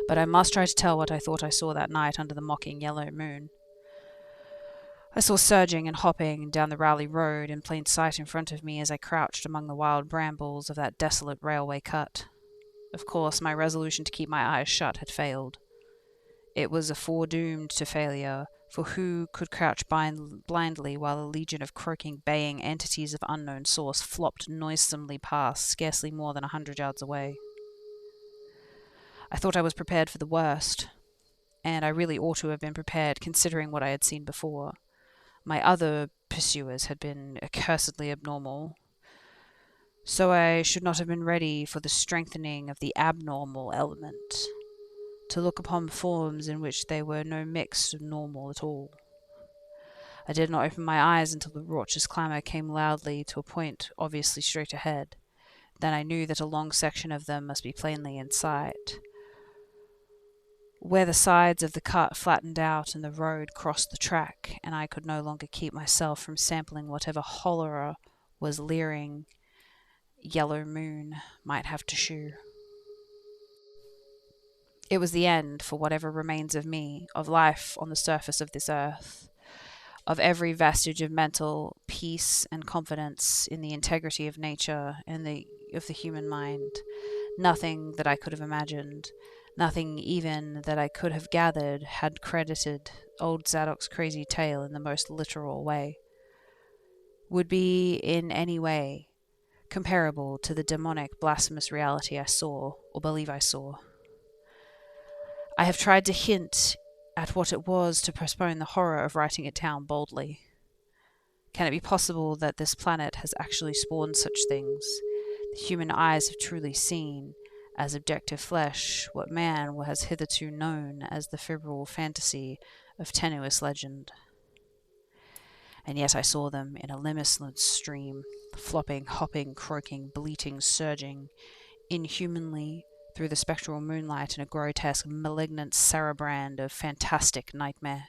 But I must try to tell what I thought I saw that night under the mocking yellow moon. I saw surging and hopping down the Rowley Road in plain sight in front of me as I crouched among the wild brambles of that desolate railway cut. Of course, my resolution to keep my eyes shut had failed. It was foredoomed to failure, for who could crouch blindly while a legion of croaking, baying entities of unknown source flopped noisomely past, scarcely more than 100 yards away? I thought I was prepared for the worst, and I really ought to have been prepared considering what I had seen before. My other pursuers had been accursedly abnormal, so I should not have been ready for the strengthening of the abnormal element, to look upon forms in which they were no mix of normal at all. I did not open my eyes until the raucous clamour came loudly to a point obviously straight ahead. Then I knew that a long section of them must be plainly in sight. Where the sides of the cut flattened out and the road crossed the track, and I could no longer keep myself from sampling whatever horror was leering yellow moon might have to shew. It was the end for whatever remains of me, of life on the surface of this earth, of every vestige of mental peace and confidence in the integrity of nature and of the human mind. Nothing that I could have imagined, nothing even that I could have gathered, had credited old Zadok's crazy tale in the most literal way, would be in any way comparable to the demonic, blasphemous reality I saw, or believe I saw. I have tried to hint at what it was to postpone the horror of writing it down boldly. Can it be possible that this planet has actually spawned such things? The human eyes have truly seen, as objective flesh, what man has hitherto known as the febrile fantasy of tenuous legend. And yet I saw them in a limitless stream, flopping, hopping, croaking, bleating, surging, inhumanly through the spectral moonlight in a grotesque, malignant sarabrand of fantastic nightmare.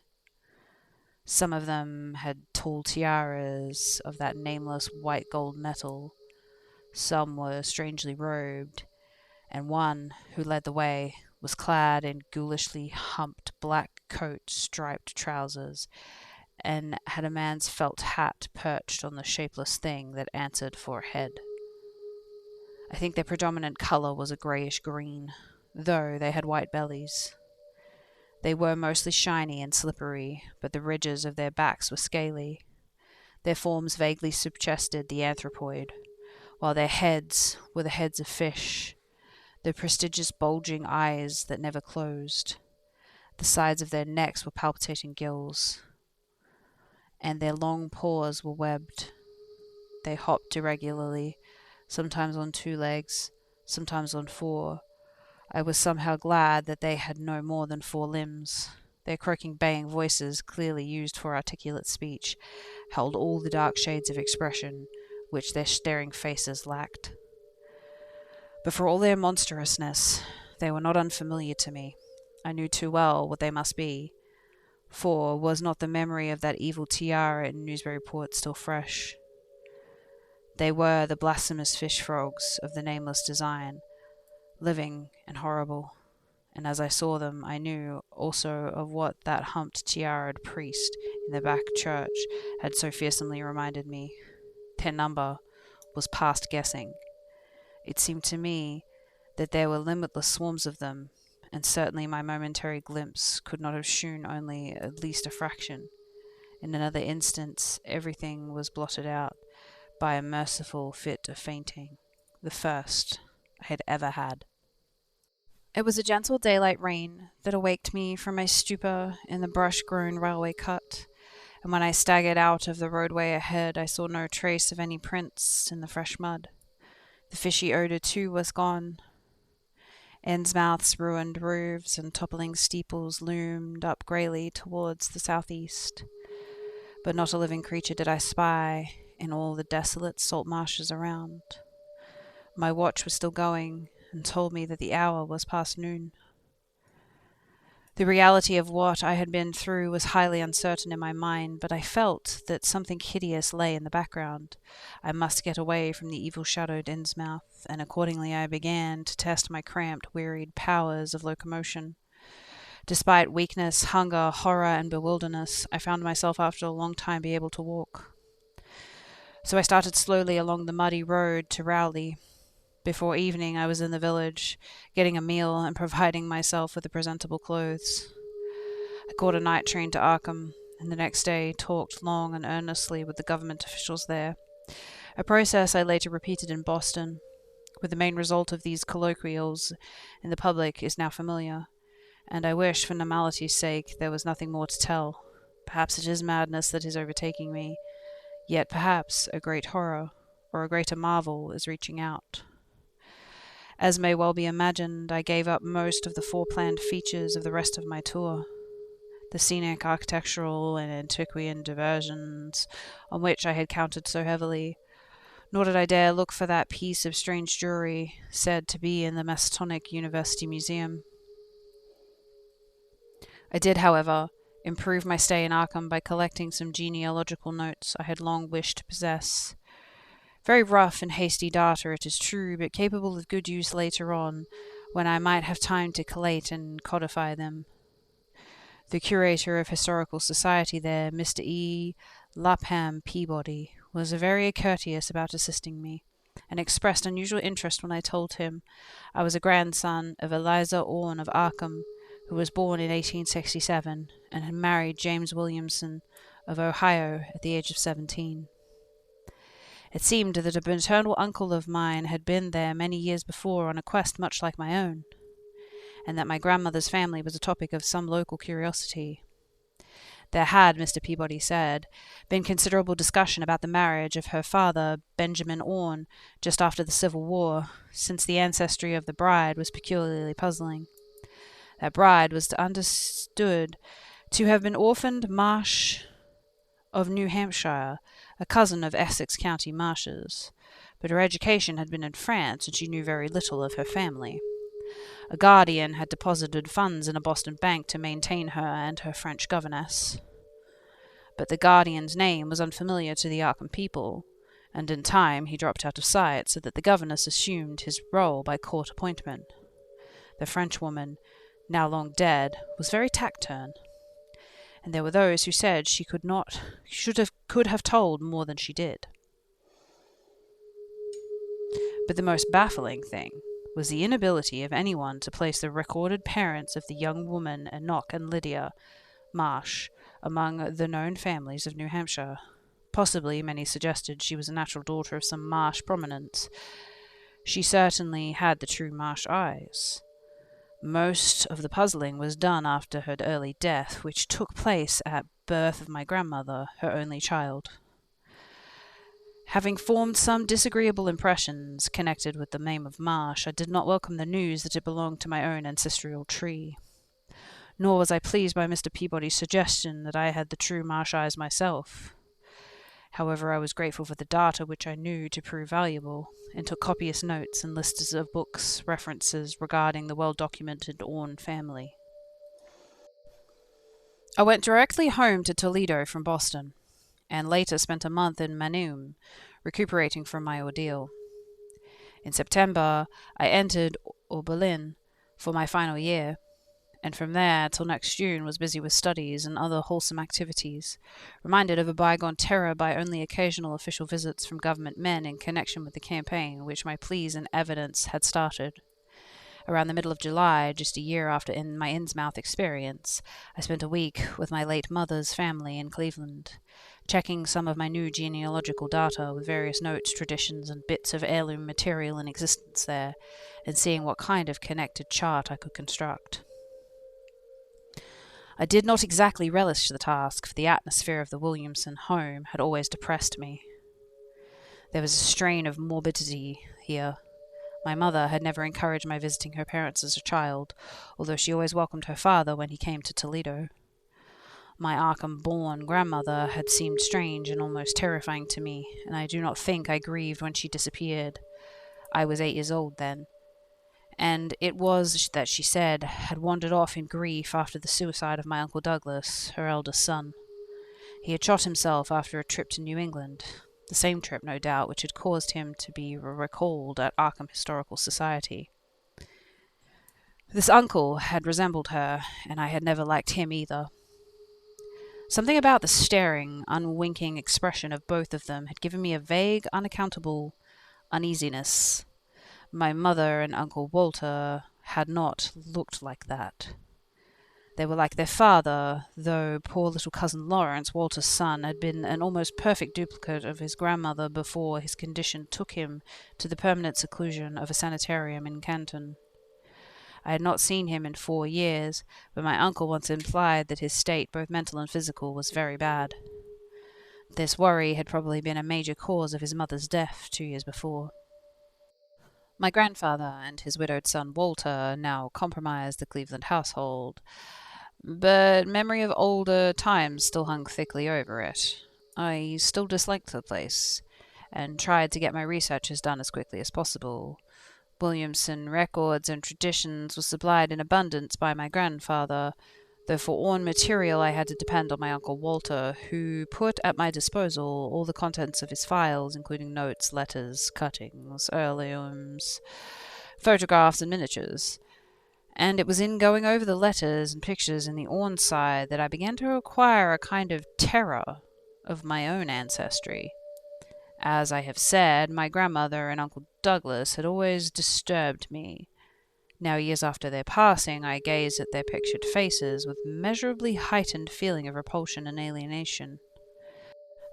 Some of them had tall tiaras of that nameless white gold metal. Some were strangely robed, and one, who led the way, was clad in ghoulishly humped black coat, striped trousers, and had a man's felt hat perched on the shapeless thing that answered for a head. I think their predominant colour was a greyish-green, though they had white bellies. They were mostly shiny and slippery, but the ridges of their backs were scaly. Their forms vaguely suggested the anthropoid, while their heads were the heads of fish, their prestigious bulging eyes that never closed. The sides of their necks were palpitating gills, and their long paws were webbed. They hopped irregularly, sometimes on 2 legs, sometimes on 4. I was somehow glad that they had no more than 4 limbs. Their croaking, baying voices, clearly used for articulate speech, held all the dark shades of expression which their staring faces lacked. But for all their monstrousness, they were not unfamiliar to me. I knew too well what they must be, for was not the memory of that evil tiara in Newsburyport still fresh? They were the blasphemous fish frogs of the nameless design, living and horrible, and as I saw them I knew also of what that humped tiara'd priest in the back church had so fearsomely reminded me. Their number was past guessing. It seemed to me that there were limitless swarms of them, and certainly my momentary glimpse could not have shewn only at least a fraction. In another instant everything was blotted out by a merciful fit of fainting, the first I had ever had. It was a gentle daylight rain that awaked me from my stupor in the brush-grown railway cut, and when I staggered out of the roadway ahead I saw no trace of any prints in the fresh mud. The fishy odour too was gone. Innsmouth's ruined roofs and toppling steeples loomed up greyly towards the southeast, but not a living creature did I spy, in all the desolate salt marshes around. My watch was still going and told me that the hour was past noon. The reality of what I had been through was highly uncertain in my mind, but I felt that something hideous lay in the background. I must get away from the evil-shadowed Innsmouth, and accordingly I began to test my cramped, wearied powers of locomotion. Despite weakness, hunger, horror, and bewilderness, I found myself after a long time be able to walk. So I started slowly along the muddy road to Rowley. Before evening I was in the village, getting a meal and providing myself with the presentable clothes. I caught a night train to Arkham, and the next day talked long and earnestly with the government officials there, a process I later repeated in Boston, with the main result of these colloquials in the public is now familiar, and I wish, for normality's sake, there was nothing more to tell. Perhaps it is madness that is overtaking me, yet perhaps a great horror, or a greater marvel, is reaching out. As may well be imagined, I gave up most of the foreplanned features of the rest of my tour, the scenic, architectural, and antiquarian diversions on which I had counted so heavily, nor did I dare look for that piece of strange jewelry said to be in the Masonic University Museum. I did, however, improve my stay in Arkham by collecting some genealogical notes I had long wished to possess. Very rough and hasty data, it is true, but capable of good use later on, when I might have time to collate and codify them. The curator of Historical Society there, Mr. E. Lapham Peabody, was very courteous about assisting me, and expressed unusual interest when I told him I was a grandson of Eliza Orne of Arkham, who was born in 1867, and had married James Williamson of Ohio at the age of 17. It seemed that a maternal uncle of mine had been there many years before on a quest much like my own, and that my grandmother's family was a topic of some local curiosity. There had, Mr. Peabody said, been considerable discussion about the marriage of her father, Benjamin Orne, just after the Civil War, since the ancestry of the bride was peculiarly puzzling. That bride was understood to have been orphaned Marsh of New Hampshire, a cousin of Essex County Marshes, but her education had been in France, and she knew very little of her family. A guardian had deposited funds in a Boston bank to maintain her and her French governess. But the guardian's name was unfamiliar to the Arkham people, and in time he dropped out of sight, so that the governess assumed his role by court appointment. The Frenchwoman, now long dead, was very taciturn, and there were those who said she could have told more than she did. But the most baffling thing was the inability of anyone to place the recorded parents of the young woman Enoch and Lydia Marsh among the known families of New Hampshire. Possibly, many suggested, she was a natural daughter of some Marsh prominence. She certainly had the true Marsh eyes. Most of the puzzling was done after her early death, which took place at birth of my grandmother, her only child. Having formed some disagreeable impressions connected with the name of Marsh, I did not welcome the news that it belonged to my own ancestral tree. Nor was I pleased by Mr. Peabody's suggestion that I had the true Marsh eyes myself. However, I was grateful for the data which I knew to prove valuable, and took copious notes and lists of books, references regarding the well-documented Orne family. I went directly home to Toledo from Boston, and later spent a month in Mannheim, recuperating from my ordeal. In September, I entered Oberlin for my final year, and from there till next June was busy with studies and other wholesome activities, reminded of a bygone terror by only occasional official visits from government men in connection with the campaign which my pleas and evidence had started. Around the middle of July, just a year after my Innsmouth experience, I spent a week with my late mother's family in Cleveland, checking some of my new genealogical data with various notes, traditions, and bits of heirloom material in existence there, and seeing what kind of connected chart I could construct. I did not exactly relish the task, for the atmosphere of the Williamson home had always depressed me. There was a strain of morbidity here. My mother had never encouraged my visiting her parents as a child, although she always welcomed her father when he came to Toledo. My Arkham-born grandmother had seemed strange and almost terrifying to me, and I do not think I grieved when she disappeared. I was 8 years old then, and it was that she said had wandered off in grief after the suicide of my Uncle Douglas, her eldest son. He had shot himself after a trip to New England, the same trip, no doubt, which had caused him to be recalled at Arkham Historical Society. This uncle had resembled her, and I had never liked him either. Something about the staring, unwinking expression of both of them had given me a vague, unaccountable uneasiness. My mother and Uncle Walter had not looked like that. They were like their father, though poor little cousin Lawrence, Walter's son, had been an almost perfect duplicate of his grandmother before his condition took him to the permanent seclusion of a sanitarium in Canton. I had not seen him in 4 years, but my uncle once implied that his state, both mental and physical, was very bad. This worry had probably been a major cause of his mother's death 2 years before. My grandfather and his widowed son Walter now compromised the Cleveland household, but memory of older times still hung thickly over it. I still disliked the place, and tried to get my researches done as quickly as possible. Williamson records and traditions were supplied in abundance by my grandfather, though for all material I had to depend on my Uncle Walter, who put at my disposal all the contents of his files, including notes, letters, cuttings, heirlooms, photographs, and miniatures. And it was in going over the letters and pictures in the Orne side that I began to acquire a kind of terror of my own ancestry. As I have said, my grandmother and Uncle Douglas had always disturbed me. Now, years after their passing, I gazed at their pictured faces with measurably heightened feeling of repulsion and alienation.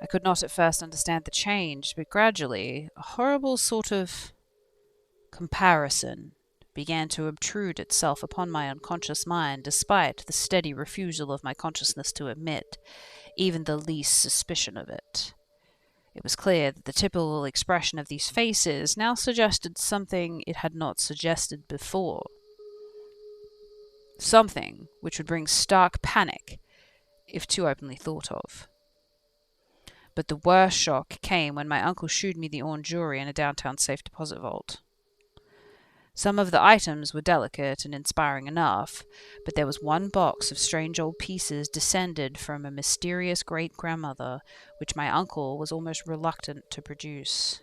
I could not at first understand the change, but gradually a horrible sort of comparison began to obtrude itself upon my unconscious mind, despite the steady refusal of my consciousness to admit even the least suspicion of it. It was clear that the typical expression of these faces now suggested something it had not suggested before. Something which would bring stark panic if too openly thought of. But the worst shock came when my uncle shewed me the Orne jewelry in a downtown safe deposit vault. Some of the items were delicate and inspiring enough, but there was one box of strange old pieces descended from a mysterious great-grandmother, which my uncle was almost reluctant to produce.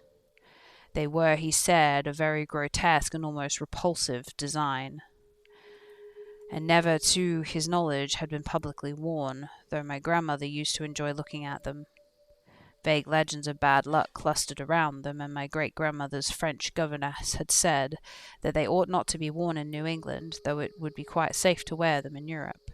They were, he said, a very grotesque and almost repulsive design, and never, to his knowledge, had been publicly worn, though my grandmother used to enjoy looking at them. Vague legends of bad luck clustered around them, and my great-grandmother's French governess had said that they ought not to be worn in New England, though it would be quite safe to wear them in Europe.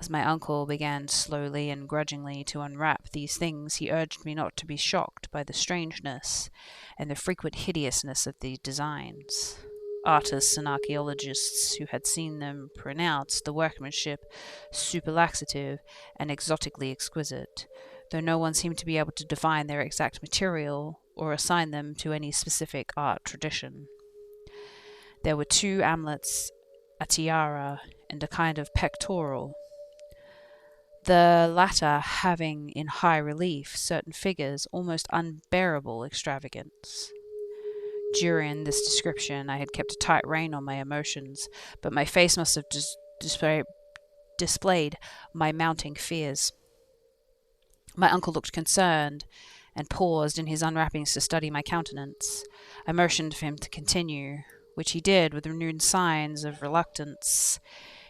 As my uncle began slowly and grudgingly to unwrap these things, he urged me not to be shocked by the strangeness and the frequent hideousness of the designs. Artists and archaeologists who had seen them pronounced the workmanship superlaxative and exotically exquisite, though no one seemed to be able to define their exact material or assign them to any specific art tradition. There were 2 amulets, a tiara, and a kind of pectoral, the latter having in high relief certain figures almost unbearable extravagance. During this description I had kept a tight rein on my emotions, but my face must have displayed my mounting fears. My uncle looked concerned, and paused in his unwrappings to study my countenance. I motioned for him to continue, which he did with renewed signs of reluctance.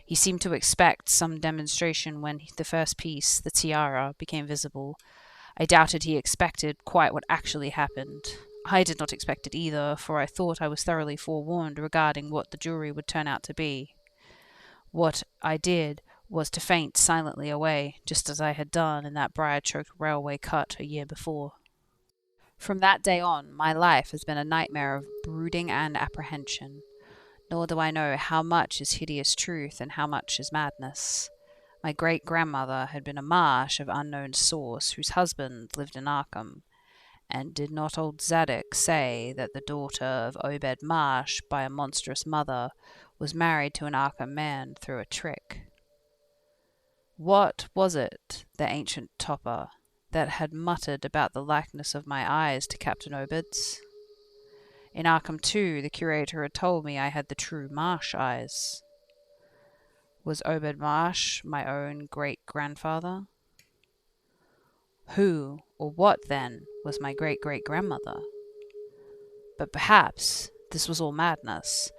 He seemed to expect some demonstration when the first piece, the tiara, became visible. I doubted he expected quite what actually happened. I did not expect it either, for I thought I was thoroughly forewarned regarding what the jewelry would turn out to be. What I did was to faint silently away, just as I had done in that briar-choked railway cut a year before. From that day on, my life has been a nightmare of brooding and apprehension, nor do I know how much is hideous truth and how much is madness. My great-grandmother had been a Marsh of unknown source, whose husband lived in Arkham, and did not old Zadok say that the daughter of Obed Marsh by a monstrous mother was married to an Arkham man through a trick? What was it, the ancient topper, that had muttered about the likeness of my eyes to Captain Obed's? In Arkham, too, the curator had told me I had the true Marsh eyes. Was Obed Marsh my own great-grandfather? Who or what, then, was my great-great-grandmother? But perhaps this was all madness,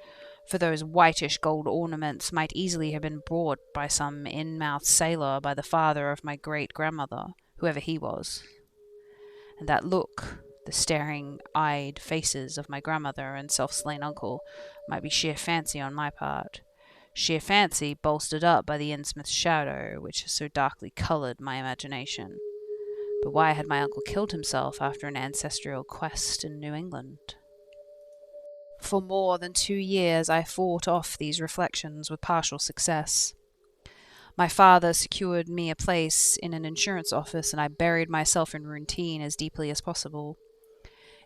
for those whitish gold ornaments might easily have been brought by some Innsmouth sailor by the father of my great-grandmother, whoever he was. And that look, the staring-eyed faces of my grandmother and self-slain uncle, might be sheer fancy on my part. Sheer fancy bolstered up by the Innsmouth shadow, which has so darkly coloured my imagination. But why had my uncle killed himself after an ancestral quest in New England? For more than 2 years I fought off these reflections with partial success. My father secured me a place in an insurance office, and I buried myself in routine as deeply as possible.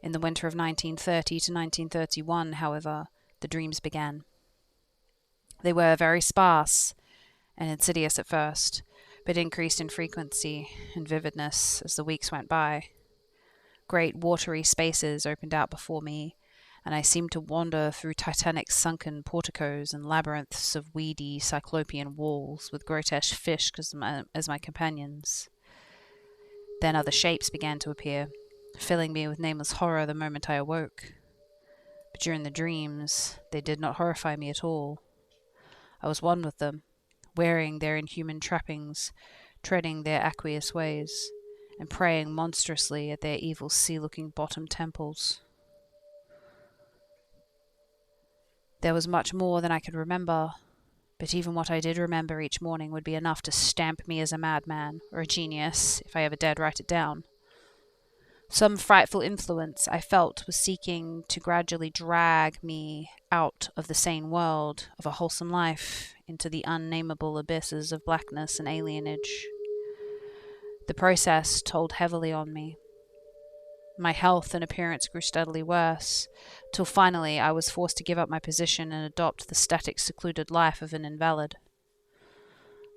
In the winter of 1930 to 1931, however, the dreams began. They were very sparse and insidious at first, but increased in frequency and vividness as the weeks went by. Great watery spaces opened out before me, and I seemed to wander through titanic sunken porticos and labyrinths of weedy cyclopean walls with grotesque fish as my companions. Then other shapes began to appear, filling me with nameless horror the moment I awoke. But during the dreams, they did not horrify me at all. I was one with them, wearing their inhuman trappings, treading their aqueous ways, and praying monstrously at their evil sea-looking bottom temples. There was much more than I could remember, but even what I did remember each morning would be enough to stamp me as a madman or a genius, if I ever dared write it down. Some frightful influence, I felt, was seeking to gradually drag me out of the sane world of a wholesome life into the unnameable abysses of blackness and alienage. The process told heavily on me. My health and appearance grew steadily worse, till finally I was forced to give up my position and adopt the static, secluded life of an invalid.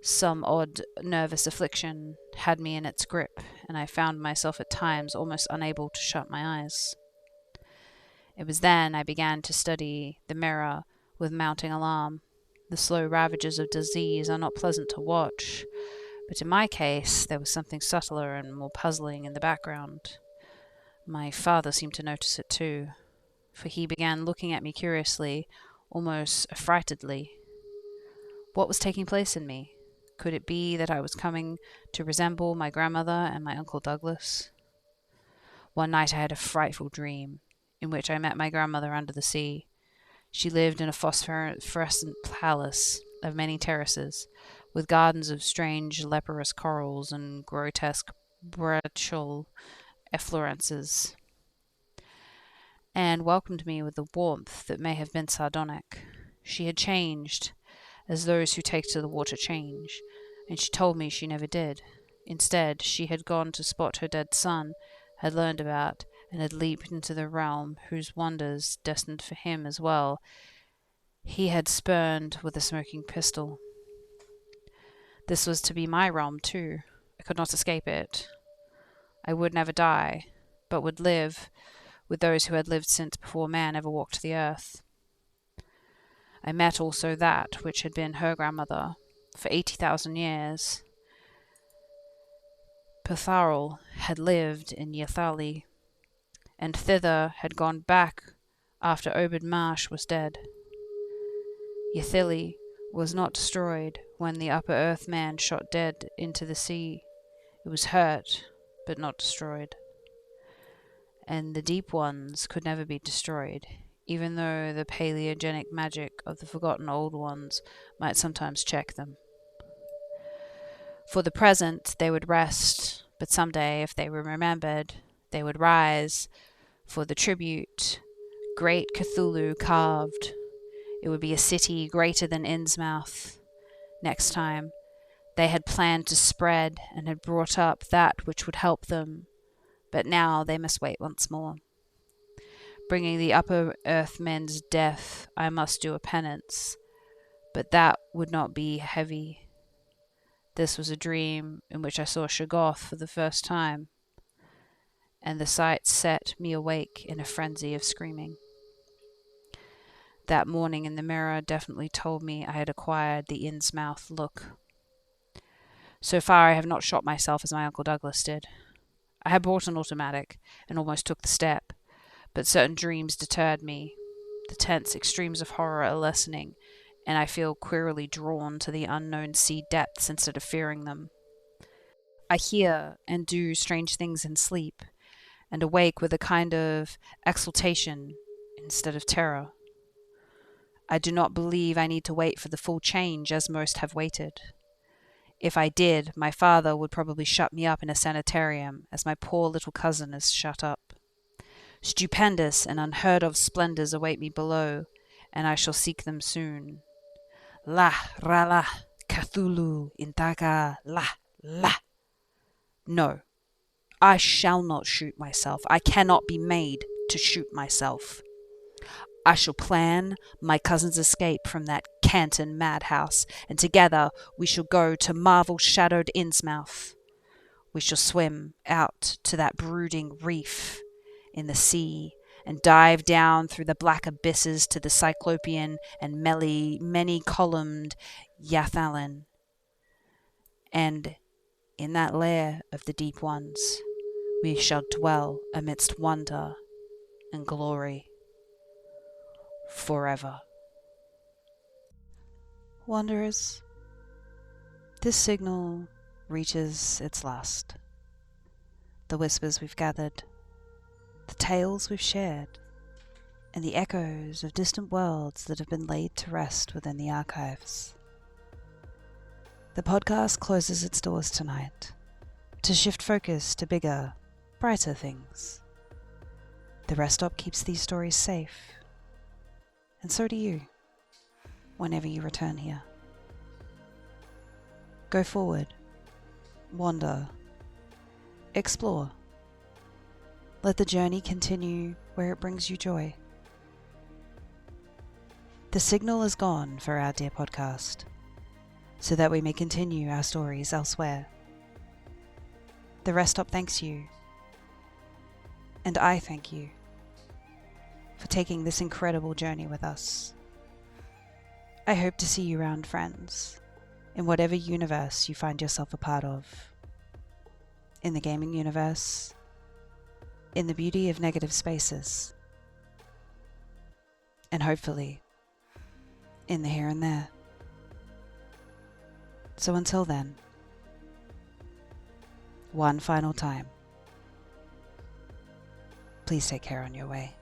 Some odd nervous affliction had me in its grip, and I found myself at times almost unable to shut my eyes. It was then I began to study the mirror with mounting alarm. The slow ravages of disease are not pleasant to watch, but in my case there was something subtler and more puzzling in the background. My father seemed to notice it too, for he began looking at me curiously, almost affrightedly. What was taking place in me? Could it be that I was coming to resemble my grandmother and my Uncle Douglas? One night I had a frightful dream, in which I met my grandmother under the sea. She lived in a phosphorescent palace of many terraces, with gardens of strange leprous corals and grotesque breccial efflorescences, and welcomed me with a warmth that may have been sardonic. She had changed, as those who take to the water change, and she told me she never did. Instead, she had gone to spot her dead son, had learned about, and had leaped into the realm whose wonders, destined for him as well, he had spurned with a smoking pistol. This was to be my realm too. I could not escape it. I would never die, but would live with those who had lived since before man ever walked the earth. I met also that which had been her grandmother for 80,000 years. Petharl had lived in Yethali, and thither had gone back after Obed Marsh was dead. Yethali was not destroyed when the upper earth man shot dead into the sea. It was hurt, but not destroyed. And the deep ones could never be destroyed, even though the paleogenic magic of the forgotten old ones might sometimes check them. For the present they would rest, but someday, if they were remembered, they would rise for the tribute great Cthulhu carved. It would be a city greater than Innsmouth. Next time, they had planned to spread and had brought up that which would help them, but now they must wait once more. Bringing the upper earth men's death, I must do a penance, but that would not be heavy. This was a dream in which I saw Shoggoth for the first time, and the sight set me awake in a frenzy of screaming. That morning in the mirror definitely told me I had acquired the Innsmouth look. So far I have not shot myself as my Uncle Douglas did. I had bought an automatic and almost took the step, but certain dreams deterred me. The tense extremes of horror are lessening, and I feel queerly drawn to the unknown sea depths instead of fearing them. I hear and do strange things in sleep, and awake with a kind of exultation instead of terror. I do not believe I need to wait for the full change as most have waited. If I did, my father would probably shut me up in a sanitarium, as my poor little cousin is shut up. Stupendous and unheard of splendors await me below, and I shall seek them soon. La, rala, Cthulhu, Intaga, la, la. No, I shall not shoot myself. I cannot be made to shoot myself. I shall plan my cousin's escape from that Canton madhouse, and together we shall go to marvel-shadowed Innsmouth. We shall swim out to that brooding reef in the sea, and dive down through the black abysses to the cyclopean and many-columned Yathalin. And in that lair of the deep ones, we shall dwell amidst wonder and glory forever. Wanderers, this signal reaches its last. The whispers we've gathered, the tales we've shared, and the echoes of distant worlds that have been laid to rest within the archives. The podcast closes its doors tonight to shift focus to bigger, brighter things. The rest stop keeps these stories safe, and so do you, whenever you return here. Go forward, wander, explore. Let the journey continue where it brings you joy. The signal is gone for our dear podcast, so that we may continue our stories elsewhere. The rest stop thanks you, and I thank you for taking this incredible journey with us. I hope to see you around, friends, in whatever universe you find yourself a part of. In the gaming universe, in the beauty of negative spaces, and hopefully in the here and there. So until then, one final time, please take care on your way.